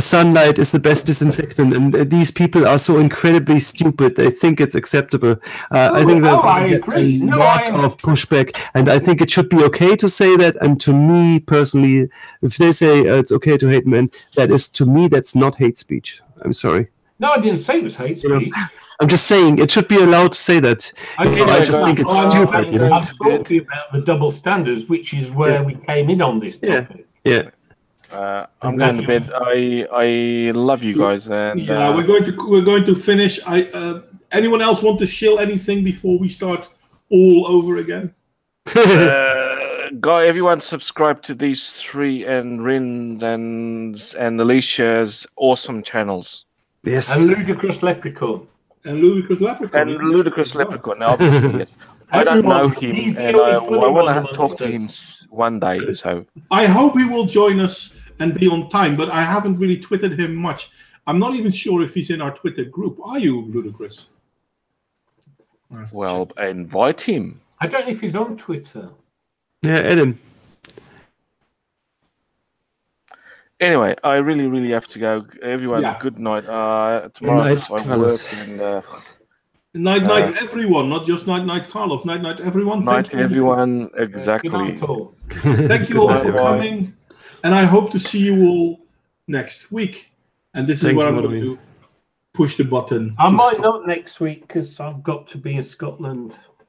Sunlight is the best disinfectant, and these people are so incredibly stupid. They think it's acceptable. I think that I agree. A lot of pushback, and I think it should be okay to say that. And to me personally, if they say it's okay to hate men, to me that's not hate speech. I'm sorry. No, I didn't say it was hate speech. I'm just saying it should be allowed to say that. I just think it's stupid. I'm talking about the double standards, which is where we came in on this topic. I'm going to bed. I love you guys, and we're going to finish. Anyone else want to shill anything before we start all over again? Everyone subscribe to these three and Rin and Alicia's awesome channels. Yes. And Ludicrous Leprechaun. Now, obviously, yes. I don't know him, and I want to talk to him one day. So I hope he will join us and be on time. But I haven't really twittered him much. I'm not even sure if he's in our Twitter group. Are you, Ludicrous? Well, invite him. I don't know if he's on Twitter. Yeah, add him. Anyway, I really have to go. Everyone, good night. Tomorrow I work. And, night, everyone. Not just night, Karloff. Night, everyone. Night, everyone. Exactly. Thank you all for coming, and I hope to see you all next week. And this is what I'm going to do. Push the button. I might not next week because I've got to be in Scotland.